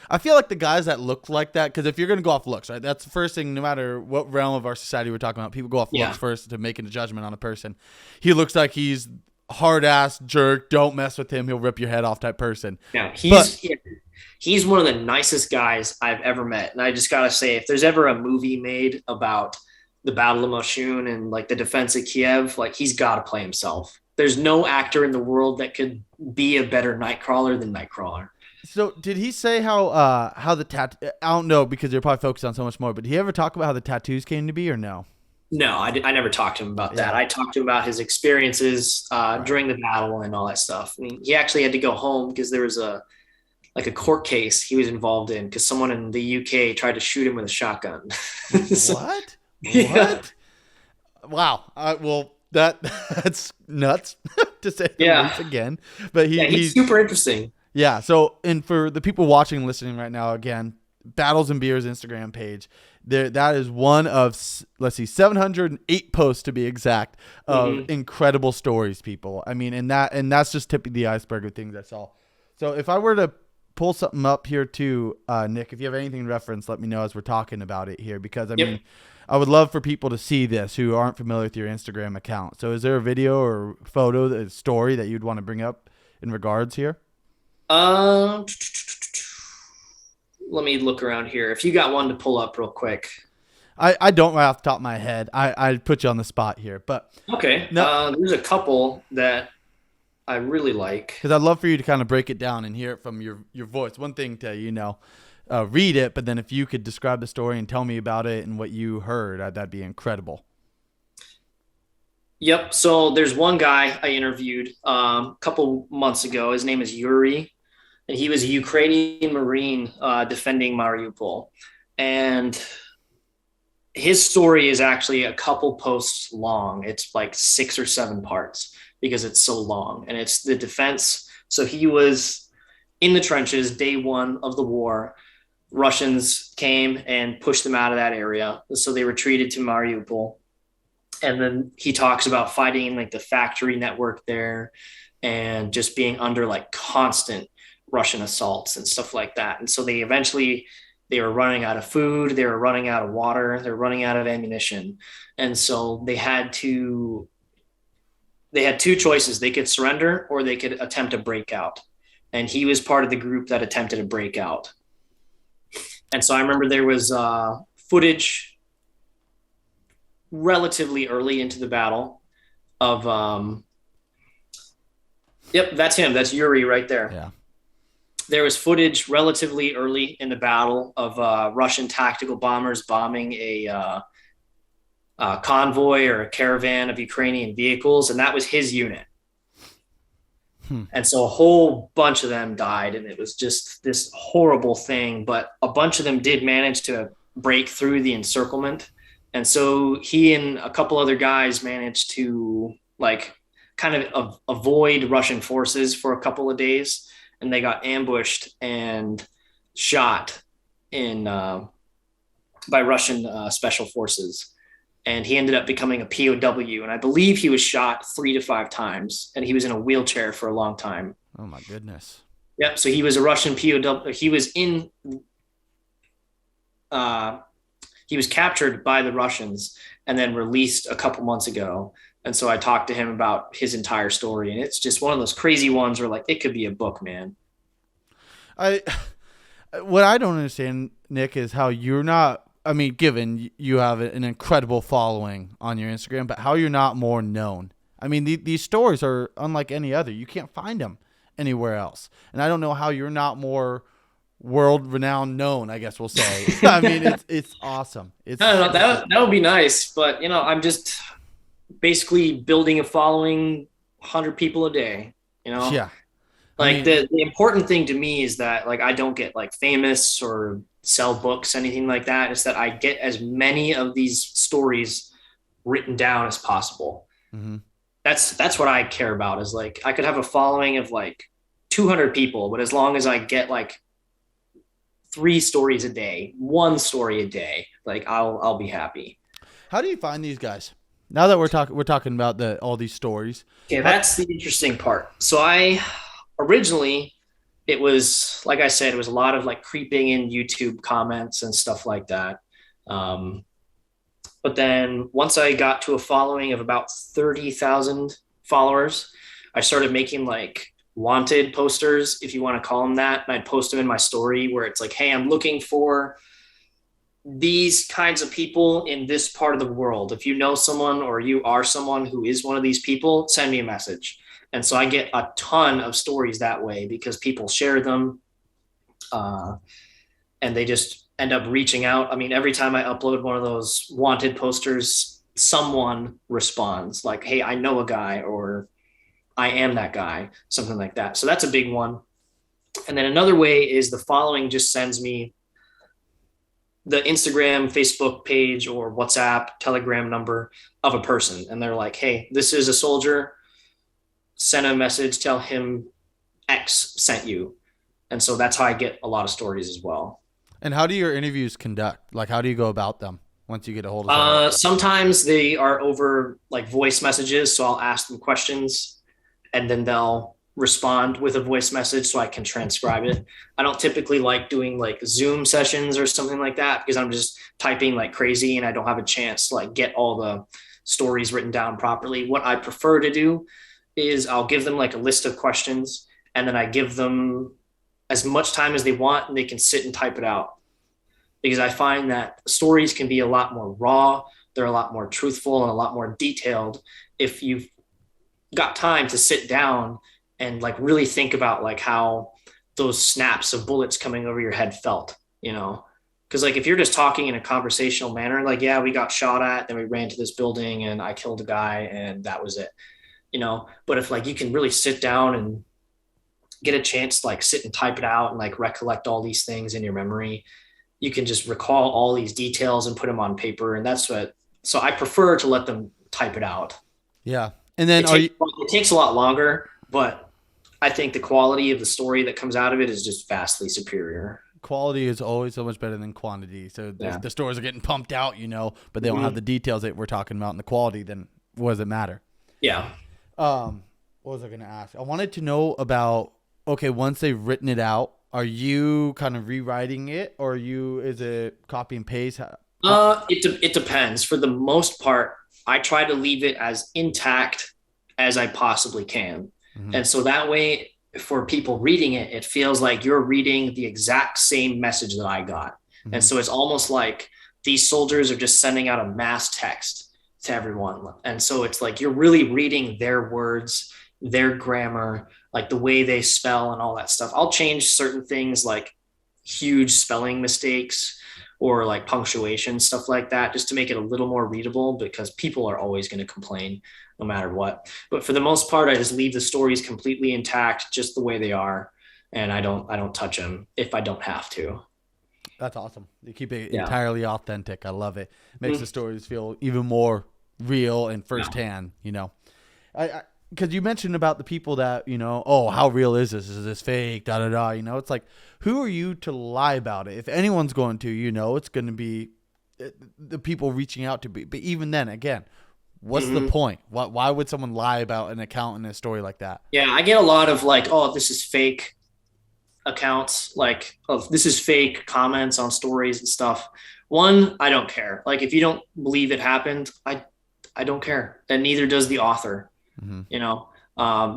I feel like the guys that look like that, because if you're going to go off looks, right, that's the first thing, no matter what realm of our society we're talking about, people go off Yeah. looks first to making a judgment on a person. He looks like he's hard ass jerk. Don't mess with him. He'll rip your head off type person. Yeah, But he's one of the nicest guys I've ever met. And I just gotta say, if there's ever a movie made about the Battle of Moshun and like the defense of Kiev, like he's got to play himself. There's no actor in the world that could be a better Nightcrawler than Nightcrawler. so did he say how the I don't know because they're probably focused on so much more. But did he ever talk about how the tattoos came to be or no? No, I never talked to him about that. Yeah. I talked to him about his experiences during the battle and all that stuff. I mean, he actually had to go home because there was a court case he was involved in because someone in the UK tried to shoot him with a shotgun. So, What? yeah, What? Wow. Well, that's nuts to say the Yeah. least again. But yeah, he's super interesting. yeah. So, and for the people watching and listening right now, again, Battles and Beers Instagram page, there that is one of 708 posts to be exact of incredible stories, people. I mean, and that's just tipping the iceberg of things I saw. So, if I were to pull something up here too, Nick, if you have anything to reference, let me know as we're talking about it here, because I mean, I would love for people to see this who aren't familiar with your Instagram account. So, is there a video or photo, a story that you'd want to bring up in regards here? Um, let me look around here. If you got one to pull up real quick. I don't right off the top of my head. I put you on the spot here, but Okay. no, There's a couple that I really like. because I'd love for you to kind of break it down and hear it from your voice. One thing to read it, but then if you could describe the story and tell me about it and what you heard, that'd be incredible. Yep. So there's one guy I interviewed a couple months ago. His name is Yuri, and he was a Ukrainian Marine defending Mariupol. And his story is actually a couple posts long. It's like 6 or 7 parts because it's so long. And it's the defense. So he was in the trenches day one of the war. Russians came and pushed them out of that area. So they retreated to Mariupol. And then he talks about fighting like the factory network there and just being under like constant Russian assaults and stuff like that. And so they were running out of food, they were running out of water, they're running out of ammunition. And so they had two choices. They could surrender or they could attempt to break out. And he was part of the group that attempted to break out. And so I remember there was footage relatively early into the battle of yep, that's him. That's Yuri right there. Yeah. There was footage relatively early in the battle of Russian tactical bombers bombing a convoy or a caravan of Ukrainian vehicles, and that was his unit. And so a whole bunch of them died, and it was just this horrible thing. But a bunch of them did manage to break through the encirclement. And so he and a couple other guys managed to like kind of avoid Russian forces for a couple of days. And they got ambushed and shot by Russian special forces. And he ended up becoming a POW. And I believe he was shot 3 to 5 times. And he was in a wheelchair for a long time. Oh, my goodness. Yep. So he was a Russian POW. He was in he was captured by the Russians and then released a couple months ago. And so I talked to him about his entire story, and it's just one of those crazy ones where like it could be a book, man. I what I don't understand, Nick, is how you're not. I mean, given you have an incredible following on your Instagram, but how you're not more known. I mean, these stories are unlike any other. You can't find them anywhere else, and I don't know how you're not more world renowned known. I guess we'll say. I mean, it's awesome. It's I don't know, that would be nice, but I'm just basically building a following, 100 people a day. yeah. Like the important thing to me is that like I don't get like famous or sell books, anything like that. It's that I get as many of these stories written down as possible. Mm-hmm. That's what I care about, is like I could have a following of like 200 people, but as long as I get like 3 stories a day, 1 story a day, like I'll be happy. How do you find these guys? Now that we're talking about all these stories. Okay, that's the interesting part. So I originally, it was, like I said, it was a lot of like creeping in YouTube comments and stuff like that. But then once I got to a following of about 30,000 followers, I started making like wanted posters, if you want to call them that. And I'd post them in my story where it's like, hey, I'm looking for these kinds of people in this part of the world. If you know someone or you are someone who is one of these people, send me a message. And so I get a ton of stories that way because people share them, and they just end up reaching out. I mean, every time I upload one of those wanted posters, someone responds like, hey, I know a guy, or I am that guy, something like that. So that's a big one. And then another way is the following just sends me the Instagram, Facebook page, or WhatsApp, Telegram number of a person. And they're like, hey, this is a soldier. Send a message, tell him X sent you. And so that's how I get a lot of stories as well. And how do your interviews conduct? Like, how do you go about them once you get a hold of someone? Sometimes they are over like voice messages. So I'll ask them questions and then they'll respond with a voice message so I can transcribe it. I don't typically like doing like Zoom sessions or something like that because I'm just typing like crazy and I don't have a chance to like get all the stories written down properly. What I prefer to do is I'll give them like a list of questions and then I give them as much time as they want and they can sit and type it out. Because I find that stories can be a lot more raw, they're a lot more truthful and a lot more detailed if you've got time to sit down and like really think about like how those snaps of bullets coming over your head felt, Because like if you're just talking in a conversational manner, like, yeah, we got shot at, then we ran to this building and I killed a guy and that was it. But if like you can really sit down and get a chance to like sit and type it out and like recollect all these things in your memory, you can just recall all these details and put them on paper. And so I prefer to let them type it out. Yeah. And then it takes a lot longer, but I think the quality of the story that comes out of it is just vastly superior. Quality is always so much better than quantity. So if the stories are getting pumped out, but they don't have the details that we're talking about in the quality, then what does it matter? Yeah. What was I going to ask? I wanted to know about, okay, once they've written it out, are you kind of rewriting it or is it copy and paste? It depends. For the most part, I try to leave it as intact as I possibly can. Mm-hmm. And so that way for people reading it, it feels like you're reading the exact same message that I got. Mm-hmm. And so it's almost like these soldiers are just sending out a mass text to everyone. And so it's like you're really reading their words, their grammar, like the way they spell and all that stuff. I'll change certain things like huge spelling mistakes or like punctuation, stuff like that, just to make it a little more readable because people are always going to complain no matter what. But for the most part, I just leave the stories completely intact, just the way they are. And I don't touch them if I don't have to. That's awesome. You keep it entirely authentic. I love it. It makes the stories feel even more real and firsthand, because you mentioned about the people that, oh, how real is this? Is this fake? Da, da, da. It's like, who are you to lie about it? If anyone's going to, it's going to be the people reaching out to be. But even then, again, what's the point? Why would someone lie about an account in a story like that? Yeah, I get a lot of like, oh, this is fake accounts, like, oh, this is fake comments on stories and stuff One, I don't care. Like if you don't believe it happened, I don't care, and neither does the author. Mm-hmm. You know,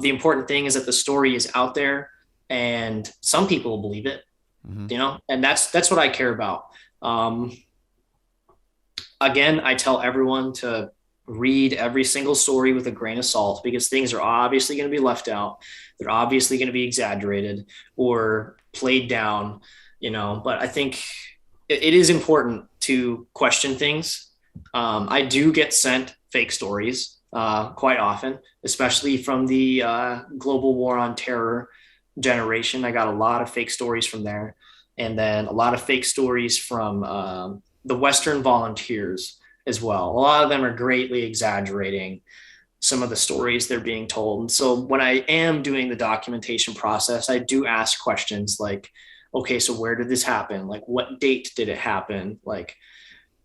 the important thing is that the story is out there, and some people will believe it. Mm-hmm. You know, and that's what I care about. Um, Again, I tell everyone to read every single story with a grain of salt because things are obviously going to be left out. They're obviously going to be exaggerated or played down, you know, but I think it is important to question things. I do get sent fake stories quite often, especially from the global war on terror generation. I got a lot of fake stories from there. And then a lot of fake stories from the Western volunteers as well. A lot of them are greatly exaggerating some of the stories they're being told. And so when I am doing the documentation process, I do ask questions like, okay, so where did this happen? Like, what date did it happen? Like,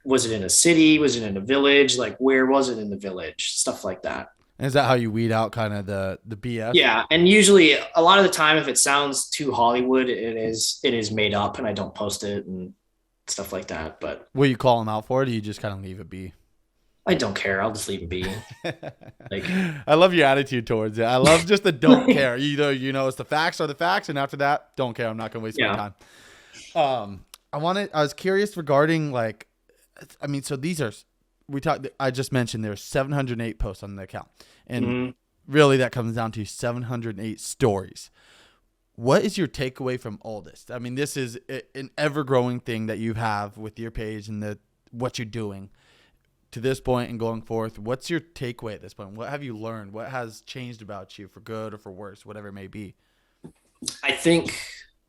was it in a city? Was it in a village? Like, where was it in the village? Stuff like that. And is that how you weed out kind of the BS? Yeah, and usually a lot of the time, if it sounds too Hollywood, it is made up, and I don't post it and stuff like that. But Will you call them out for it, or do you just kind of leave it be? I don't care. I'll just leave it be. Like, I love your attitude towards it. I love just the don't care. Either it's the facts are the facts, and after that, don't care. I'm not going to waste my time. I was curious regarding like, I mean, so these are we talked. I just mentioned there's 708 posts on the account, and really that comes down to 708 stories. What is your takeaway from all this? I mean, this is an ever-growing thing that you have with your page and what you're doing to this point and going forth. What's your takeaway at this point? What have you learned? What has changed about you for good or for worse, whatever it may be? I think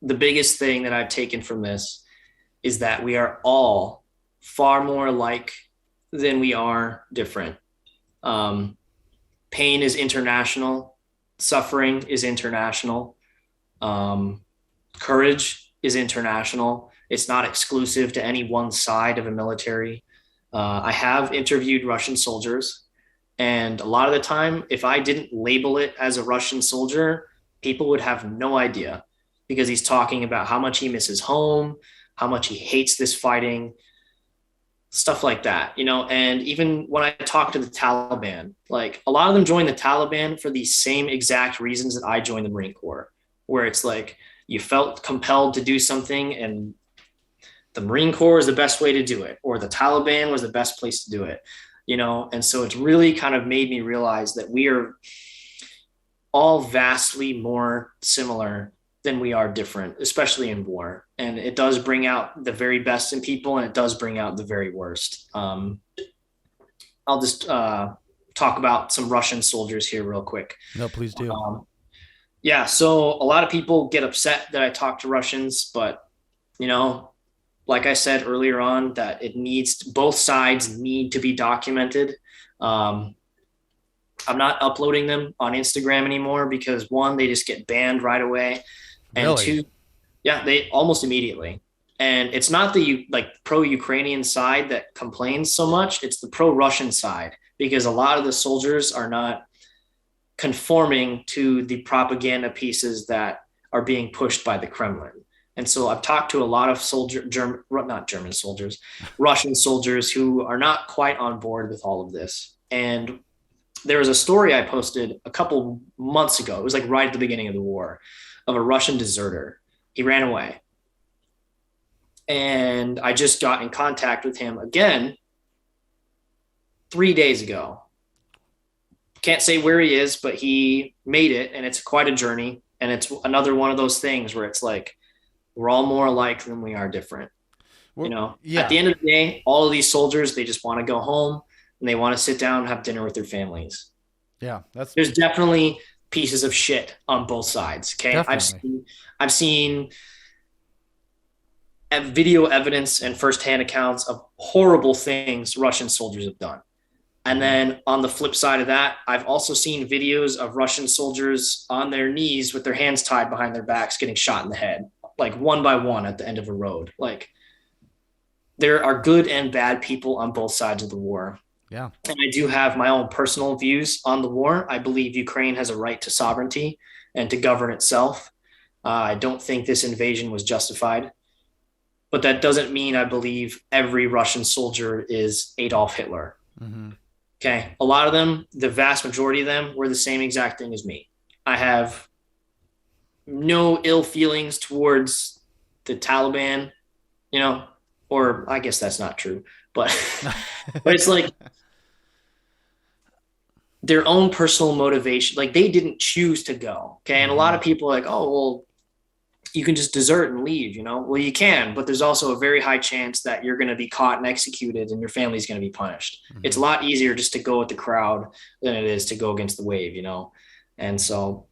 the biggest thing that I've taken from this is that we are all far more alike than we are different. Pain is international. Suffering is international. Courage is international. It's not exclusive to any one side of a military. I have interviewed Russian soldiers, and a lot of the time, if I didn't label it as a Russian soldier, people would have no idea because he's talking about how much he misses home, how much he hates this fighting, stuff like that, you know. And even when I talk to the Taliban, like a lot of them join the Taliban for the same exact reasons that I joined the Marine Corps, where it's like you felt compelled to do something and the Marine Corps is the best way to do it, or the Taliban was the best place to do it, you know. And so it's really kind of made me realize that we are all vastly more similar than we are different, especially in war. And it does bring out the very best in people, and it does bring out the very worst. I'll just talk about some Russian soldiers here real quick. No, please do. Yeah, so a lot of people get upset that I talk to Russians, but, you know, like I said earlier on, that both sides need to be documented. I'm not uploading them on Instagram anymore because one, they just get banned right away. And Really? two, yeah, they almost immediately. And it's not the pro-Ukrainian side that complains so much. It's the pro-Russian side, because a lot of the soldiers are not conforming to the propaganda pieces that are being pushed by the Kremlin. And so I've talked to a lot of Russian soldiers who are not quite on board with all of this. And there was a story I posted a couple months ago. It was like right at the beginning of the war, of a Russian deserter. He ran away. And I just got in contact with him again 3 days ago. Can't say where he is, but he made it, and it's quite a journey. And it's another one of those things where it's like, we're all more alike than we are different. You know, at the end of the day, all of these soldiers, they just want to go home and they want to sit down and have dinner with their families. Yeah, there's definitely pieces of shit on both sides. Okay. Definitely. I've seen video evidence and firsthand accounts of horrible things Russian soldiers have done. And then on the flip side of that, I've also seen videos of Russian soldiers on their knees with their hands tied behind their backs, getting shot in the head, like one by one at the end of a road. Like, there are good and bad people on both sides of the war. Yeah. And I do have my own personal views on the war. I believe Ukraine has a right to sovereignty and to govern itself. I don't think this invasion was justified. but that doesn't mean I believe every Russian soldier is Adolf Hitler. Mm-hmm. Okay. A lot of them, the vast majority of them, were the same exact thing as me. I have no ill feelings towards the Taliban, you know, or I guess that's not true, but but it's like their own personal motivation. Like they didn't choose to go. Okay. And a lot Mm-hmm. of people are like, oh, well, you can just desert and leave, you know? Well, you can, but there's also a very high chance that you're going to be caught and executed and your family's going to be punished. It's Mm-hmm. a lot easier just to go with the crowd than it is to go against the wave, you know? And so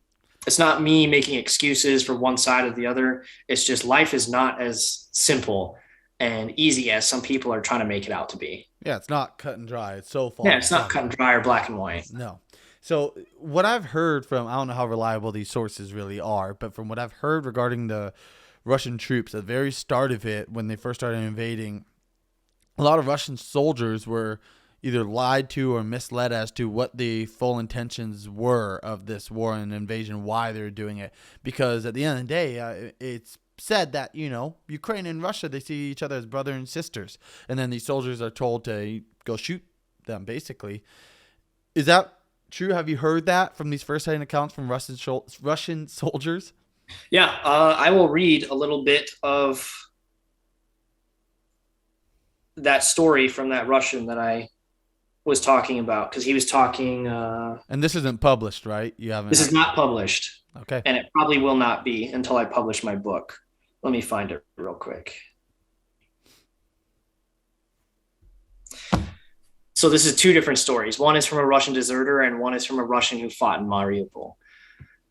it's not me making excuses for one side or the other. It's just life is not as simple and easy as some people are trying to make it out to be. Yeah, it's not cut and dry. It's so Yeah, far it's not from cut it. and dry or black and white. No. So what I've heard from, I don't know how reliable these sources really are, but from what I've heard regarding the Russian troops at the very start of it, when they first started invading, a lot of Russian soldiers were either lied to or misled as to what the full intentions were of this war and invasion, why they were doing it. Because at the end of the day, it's said that, Ukraine and Russia, they see each other as brother and sisters. And then these soldiers are told to go shoot them, basically. Is that true? Have you heard that from these first-hand accounts from Russian soldiers? Yeah, I will read a little bit of that story from that Russian that I was talking about because he was talking. And this isn't published, right? You haven't. This is not published, Okay. and it probably will not be until I publish my book. Let me find it real quick. So this is two different stories. One is from a Russian deserter, and one is from a Russian who fought in Mariupol.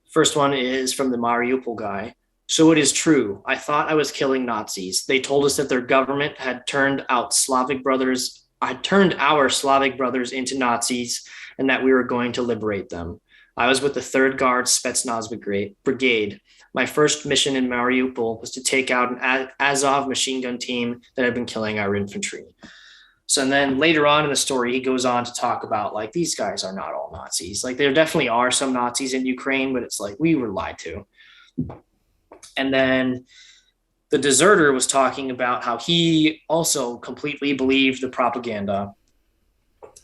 First one is from the Mariupol guy. So it is true. I thought I was killing Nazis. They told us that their government had turned out Slavic brothers. I turned our Slavic brothers into Nazis and that we were going to liberate them. I was with the 3rd Guard Spetsnaz Brigade. My first mission in Mariupol was to take out an Azov machine gun team that had been killing our infantry. So and then later on in the story, he goes on to talk about like these guys are not all Nazis. Like there definitely are some Nazis in Ukraine, but it's like we were lied to. And then the deserter was talking about how he also completely believed the propaganda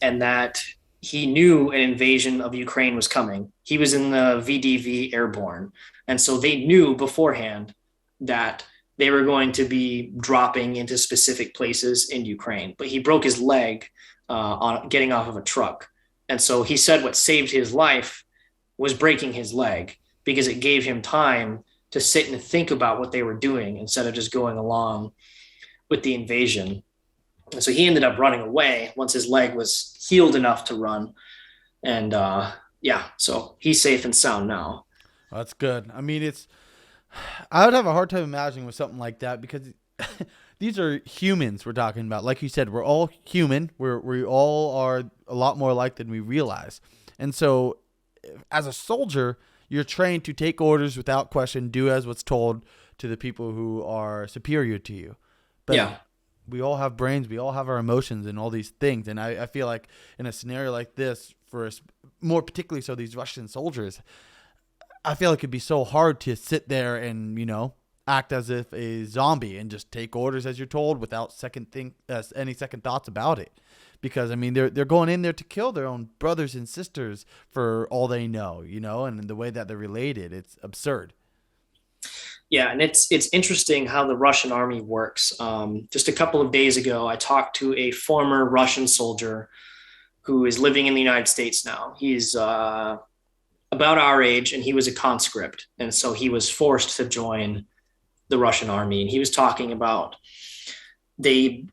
and that he knew an invasion of Ukraine was coming. He was in the VDV Airborne. And so they knew beforehand that they were going to be dropping into specific places in Ukraine. But he broke his leg on getting off of a truck. And so he said what saved his life was breaking his leg because it gave him time to sit and think about what they were doing instead of just going along with the invasion. And so he ended up running away once his leg was healed enough to run. And so he's safe and sound now. That's good. I mean, I would have a hard time imagining with something like that because these are humans we're talking about. Like you said, we're all human. We all are a lot more alike than we realize. And so as a soldier, you're trained to take orders without question, do as what's told to the people who are superior to you. But Yeah. we all have brains, we all have our emotions and all these things. And I feel like in a scenario like this, for us, more particularly so these Russian soldiers, I feel like it'd be so hard to sit there and, act as if a zombie and just take orders as you're told without any second thoughts about it. Because I mean, they're going in there to kill their own brothers and sisters for all they know, and the way that they're related, it's absurd. Yeah, and it's interesting how the Russian army works. Just a couple of days ago, I talked to a former Russian soldier who is living in the United States now. He's about our age, and he was a conscript, and so he was forced to join the Russian army. And he was talking about the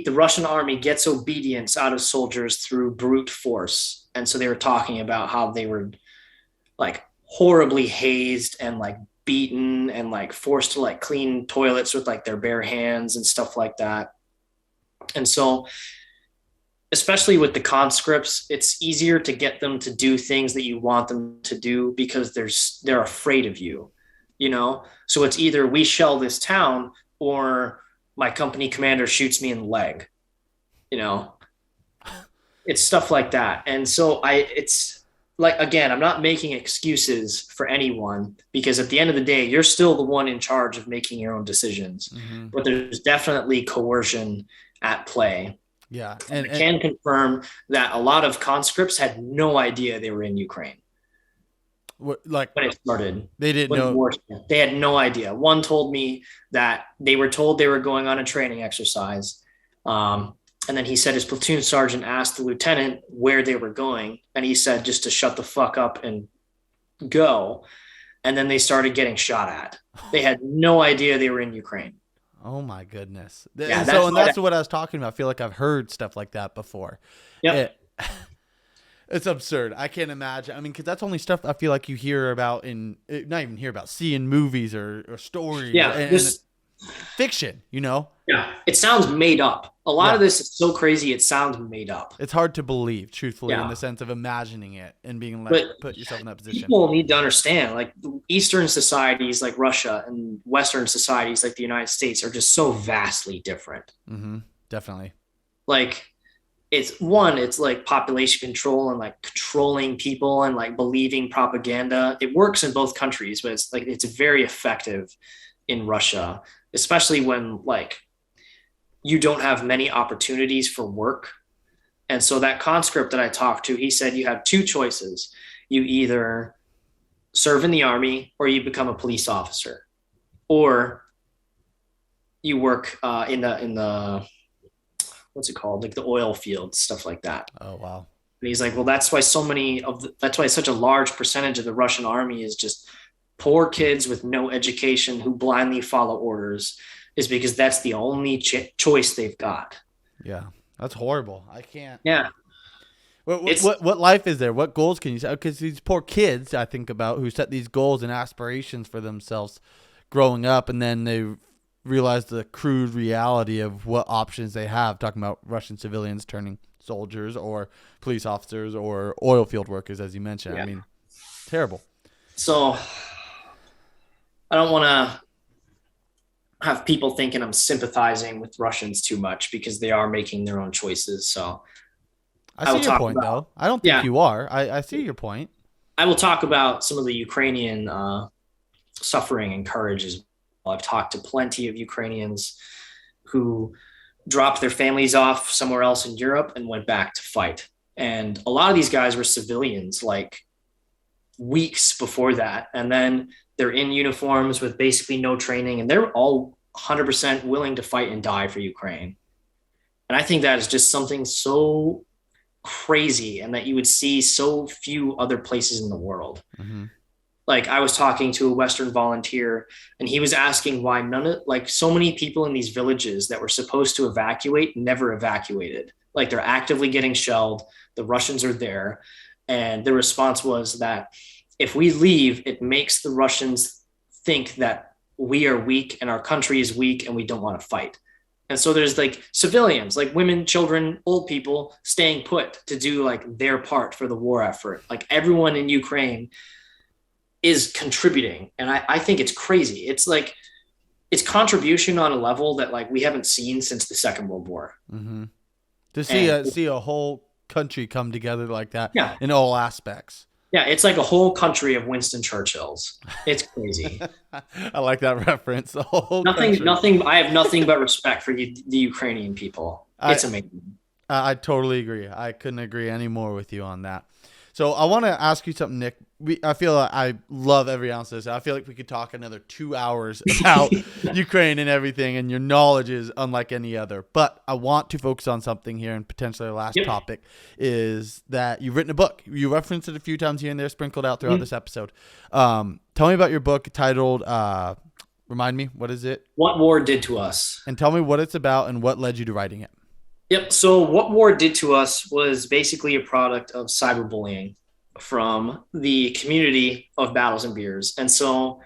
Russian army gets obedience out of soldiers through brute force, and so they were talking about how they were like horribly hazed and like beaten and like forced to like clean toilets with like their bare hands and stuff like that. And so especially with the conscripts, it's easier to get them to do things that you want them to do because they're afraid of you, So it's either we shell this town or my company commander shoots me in the leg, It's stuff like that. And so like, again, I'm not making excuses for anyone, because at the end of the day, you're still the one in charge of making your own decisions. Mm-hmm. But there's definitely coercion at play. Yeah. And I can confirm that a lot of conscripts had no idea they were in Ukraine. Like when it started, they didn't know. They had no idea. One told me that they were told they were going on a training exercise. And then he said his platoon sergeant asked the lieutenant where they were going. And he said, just to shut the fuck up and go. And then they started getting shot at. They had no idea they were in Ukraine. Oh my goodness. Yeah, that's what I was talking about. I feel like I've heard stuff like that before. Yeah. It's absurd. I can't imagine. I mean, because that's only stuff I feel like you hear about not even hear about, see in movies or stories. Yeah. And fiction, you know? Yeah. It sounds made up. A lot of this is so crazy. It sounds made up. It's hard to believe, truthfully, in the sense of imagining it and being like, put yourself in that position. People need to understand, like, Eastern societies like Russia and Western societies like the United States are just so vastly different. Mm-hmm. Definitely. Like, it's like population control and like controlling people and like believing propaganda. It works in both countries, but it's very effective in Russia, especially when like you don't have many opportunities for work. And so that conscript that I talked to, he said you have two choices. You either serve in the army or you become a police officer, or you work in the what's it called? Like the oil fields, stuff like that. Oh, wow. And he's like, well, that's why that's why such a large percentage of the Russian army is just poor kids with no education who blindly follow orders, is because that's the only choice they've got. Yeah. That's horrible. I can't. Yeah. What life is there? What goals can you set? Because these poor kids, I think about, who set these goals and aspirations for themselves growing up, and then they realize the crude reality of what options they have, talking about Russian civilians turning soldiers or police officers or oil field workers, as you mentioned. Yeah. I mean, terrible. So I don't want to have people thinking I'm sympathizing with Russians too much, because they are making their own choices. So I see your point, though. I don't think you are. I see your point. I will talk about some of the Ukrainian suffering and courage as well. I've talked to plenty of Ukrainians who dropped their families off somewhere else in Europe and went back to fight. And a lot of these guys were civilians like weeks before that. And then they're in uniforms with basically no training, and they're all 100% willing to fight and die for Ukraine. And I think that is just something so crazy, and that you would see so few other places in the world. Mm-hmm. Like, I was talking to a Western volunteer, and he was asking why so many people in these villages that were supposed to evacuate never evacuated. Like, they're actively getting shelled. The Russians are there. And the response was that if we leave, it makes the Russians think that we are weak and our country is weak and we don't want to fight. And so there's like civilians, like women, children, old people staying put to do like their part for the war effort. Like, everyone in Ukraine is contributing. And I think it's crazy. It's like, it's contribution on a level that like we haven't seen since the Second World War. Mm-hmm. To see a whole country come together like that, in all aspects. Yeah, it's like a whole country of Winston Churchills. It's crazy. I like that reference. The whole nothing. I have nothing but respect for the Ukrainian people. It's amazing. I totally agree. I couldn't agree any more with you on that. So I want to ask you something, Nick. I feel like I love every ounce of this. I feel like we could talk another 2 hours about Ukraine and everything, and your knowledge is unlike any other. But I want to focus on something here, and potentially our last topic is that you've written a book. You referenced it a few times here and there, sprinkled out throughout this episode. Tell me about your book titled, remind me, what is it? What War Did to Us. And tell me what it's about and what led you to writing it. Yep. So What War Did to Us was basically a product of cyberbullying from the community of Battles and Beers. And so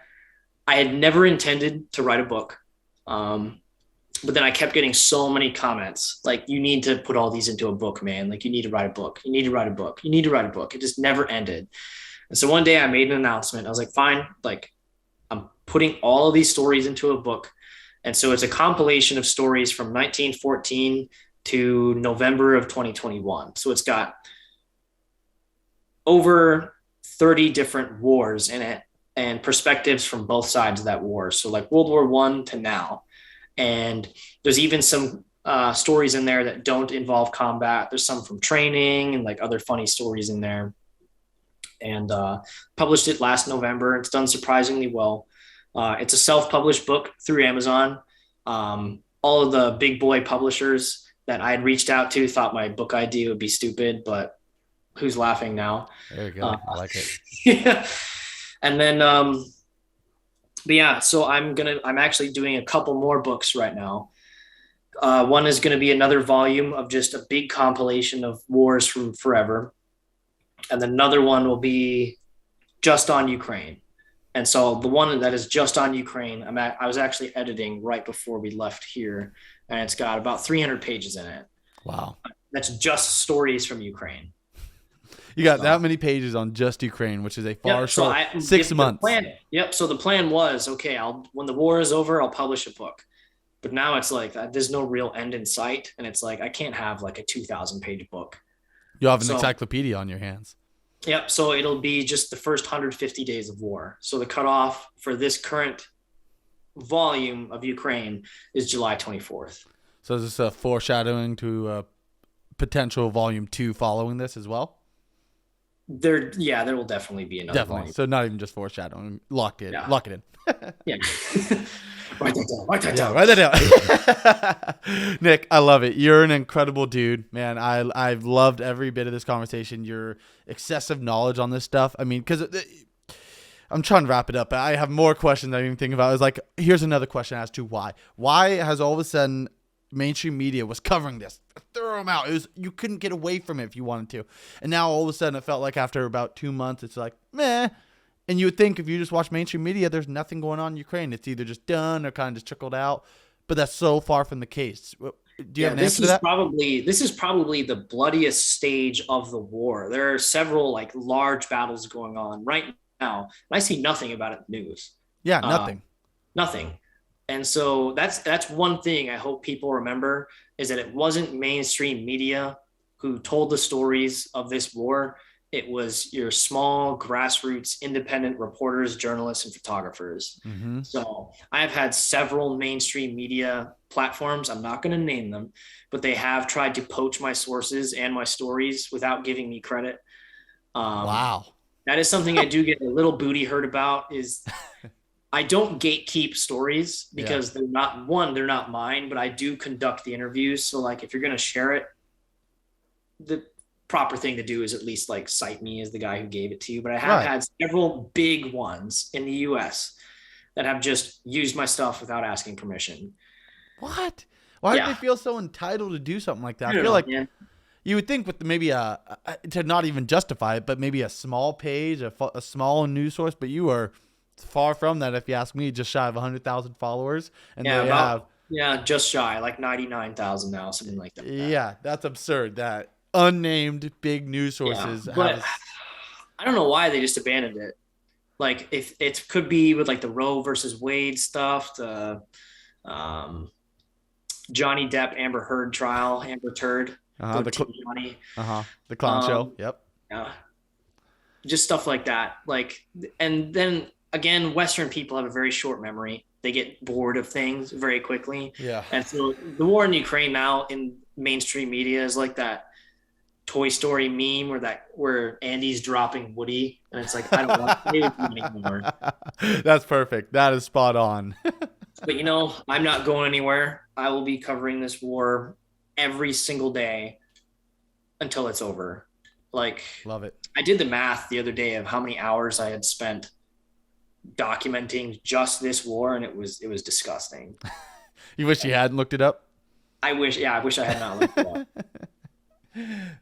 I had never intended to write a book. But then I kept getting so many comments, like, you need to put all these into a book, man. Like, you need to write a book. You need to write a book. You need to write a book. It just never ended. And so one day I made an announcement. I was like, fine, like, I'm putting all of these stories into a book. And so it's a compilation of stories from 1914 to November of 2021. So it's got over 30 different wars in it and perspectives from both sides of that war. So like World War One to now. And there's even some stories in there that don't involve combat. There's some from training and like other funny stories in there. And published it last November. It's done surprisingly well. It's a self-published book through Amazon. All of the big boy publishers that I had reached out to thought my book idea would be stupid, but who's laughing now? There you go. I like it. Yeah. And then, but yeah, so I'm actually doing a couple more books right now. One is going to be another volume of just a big compilation of wars from forever. And then another one will be just on Ukraine. And so the one that is just on Ukraine, I was actually editing right before we left here, and it's got about 300 pages in it. Wow. That's just stories from Ukraine. You got that many pages on just Ukraine, which is a far short 6 months. So the plan was, okay, when the war is over, I'll publish a book. But now it's like there's no real end in sight, and it's like I can't have like a 2,000-page book. You have an encyclopedia on your hands. Yep. So it'll be just the first 150 days of war. So the cutoff for this current volume of Ukraine is July 24th. So is this a foreshadowing to potential volume 2 following this as well? There will definitely be another volume. So not even just foreshadowing. Lock it in. Yeah. Write that down. Write that down. Nick, I love it. You're an incredible dude, man. I've loved every bit of this conversation. Your excessive knowledge on this stuff. I mean, because I'm trying to wrap it up. I have more questions I didn't even think about. It's like, here's another question as to why. Why has all of a sudden mainstream media was covering this? Throw them out. You couldn't get away from it if you wanted to. And now all of a sudden it felt like after about 2 months, it's like, meh. And you would think if you just watch mainstream media, there's nothing going on in Ukraine. It's either just done or kind of just trickled out. But that's so far from the case. Do you have an answer to that? This is probably the bloodiest stage of the war. There are several like large battles going on right now. And I see nothing about it in the news. Yeah, nothing. Nothing. And so that's one thing I hope people remember is that it wasn't mainstream media who told the stories of this war. It was your small grassroots independent reporters, journalists, and photographers. Mm-hmm. So I've had several mainstream media platforms. I'm not going to name them, but they have tried to poach my sources and my stories without giving me credit. Wow. That is something I do get a little booty hurt about is I don't gatekeep stories because they're not mine, but I do conduct the interviews. So like, if you're going to share it, the proper thing to do is at least like cite me as the guy who gave it to you. But I have had several big ones in the US that have just used my stuff without asking permission. What? Why do they feel so entitled to do something like that? I feel like you would think with maybe to not even justify it, but maybe a small page, a small news source, but you are far from that. If you ask me, just shy of 100,000 followers. And just shy, like 99,000 now, something like that. Yeah, that's absurd. That unnamed big news sources. But I don't know why they just abandoned it. Like if it could be with like the Roe versus Wade stuff, the Johnny Depp Amber Heard trial, Amber Turd, the clown show. Yep. Yeah. Just stuff like that. Like, and then again, Western people have a very short memory. They get bored of things very quickly. Yeah. And so the war in Ukraine now in mainstream media is like that Toy Story meme where Andy's dropping Woody, and it's like, I don't want to play with you anymore. That's perfect. That is spot on. But I'm not going anywhere. I will be covering this war every single day until it's over. Like, love it. I did the math the other day of how many hours I had spent documenting just this war, and it was disgusting. You wish you hadn't looked it up? I wish I had not looked it up.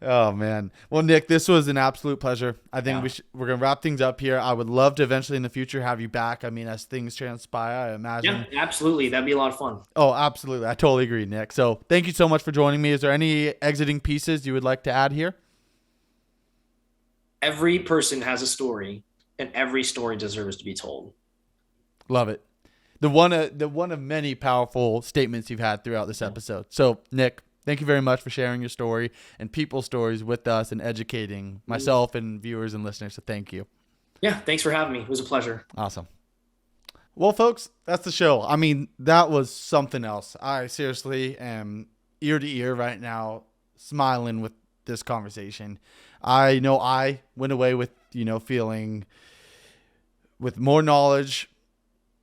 Oh man. Well, Nick, this was an absolute pleasure. I think we're going to wrap things up here. I would love to eventually in the future have you back. I mean, as things transpire, I imagine. Yeah, absolutely. That'd be a lot of fun. Oh, absolutely. I totally agree, Nick. So thank you so much for joining me. Is there any exiting pieces you would like to add here? Every person has a story, and every story deserves to be told. Love it. The one of many powerful statements you've had throughout this episode. So, Nick, thank you very much for sharing your story and people's stories with us and educating myself and viewers and listeners. So thank you. Yeah, thanks for having me. It was a pleasure. Awesome. Well, folks, that's the show. I mean, that was something else. I seriously am ear to ear right now, smiling with this conversation. I know I went away with, feeling with more knowledge,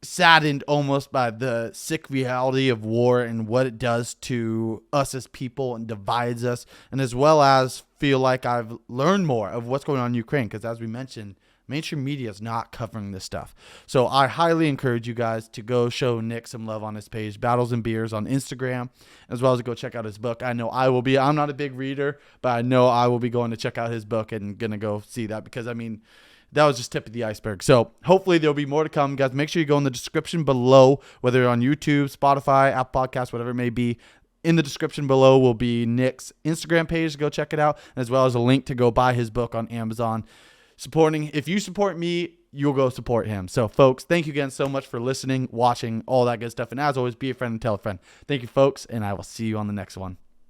saddened almost by the sick reality of war and what it does to us as people and divides us, and as well as feel like I've learned more of what's going on in Ukraine, because as we mentioned, mainstream media is not covering this stuff. So I highly encourage you guys to go show Nick some love on his page, Battles and Beers on Instagram, as well as go check out his book. I know I will be. I'm not a big reader, but I know I will be going to check out his book and going to go see that, because, I mean, that was just tip of the iceberg. So hopefully there'll be more to come, guys. Make sure you go in the description below, whether you're on YouTube, Spotify, Apple Podcasts, whatever it may be. In the description below will be Nick's Instagram page. Go check it out, as well as a link to go buy his book on Amazon. If you support me, you'll go support him. So, folks, thank you again so much for listening, watching, all that good stuff. And as always, be a friend and tell a friend. Thank you, folks, and I will see you on the next one.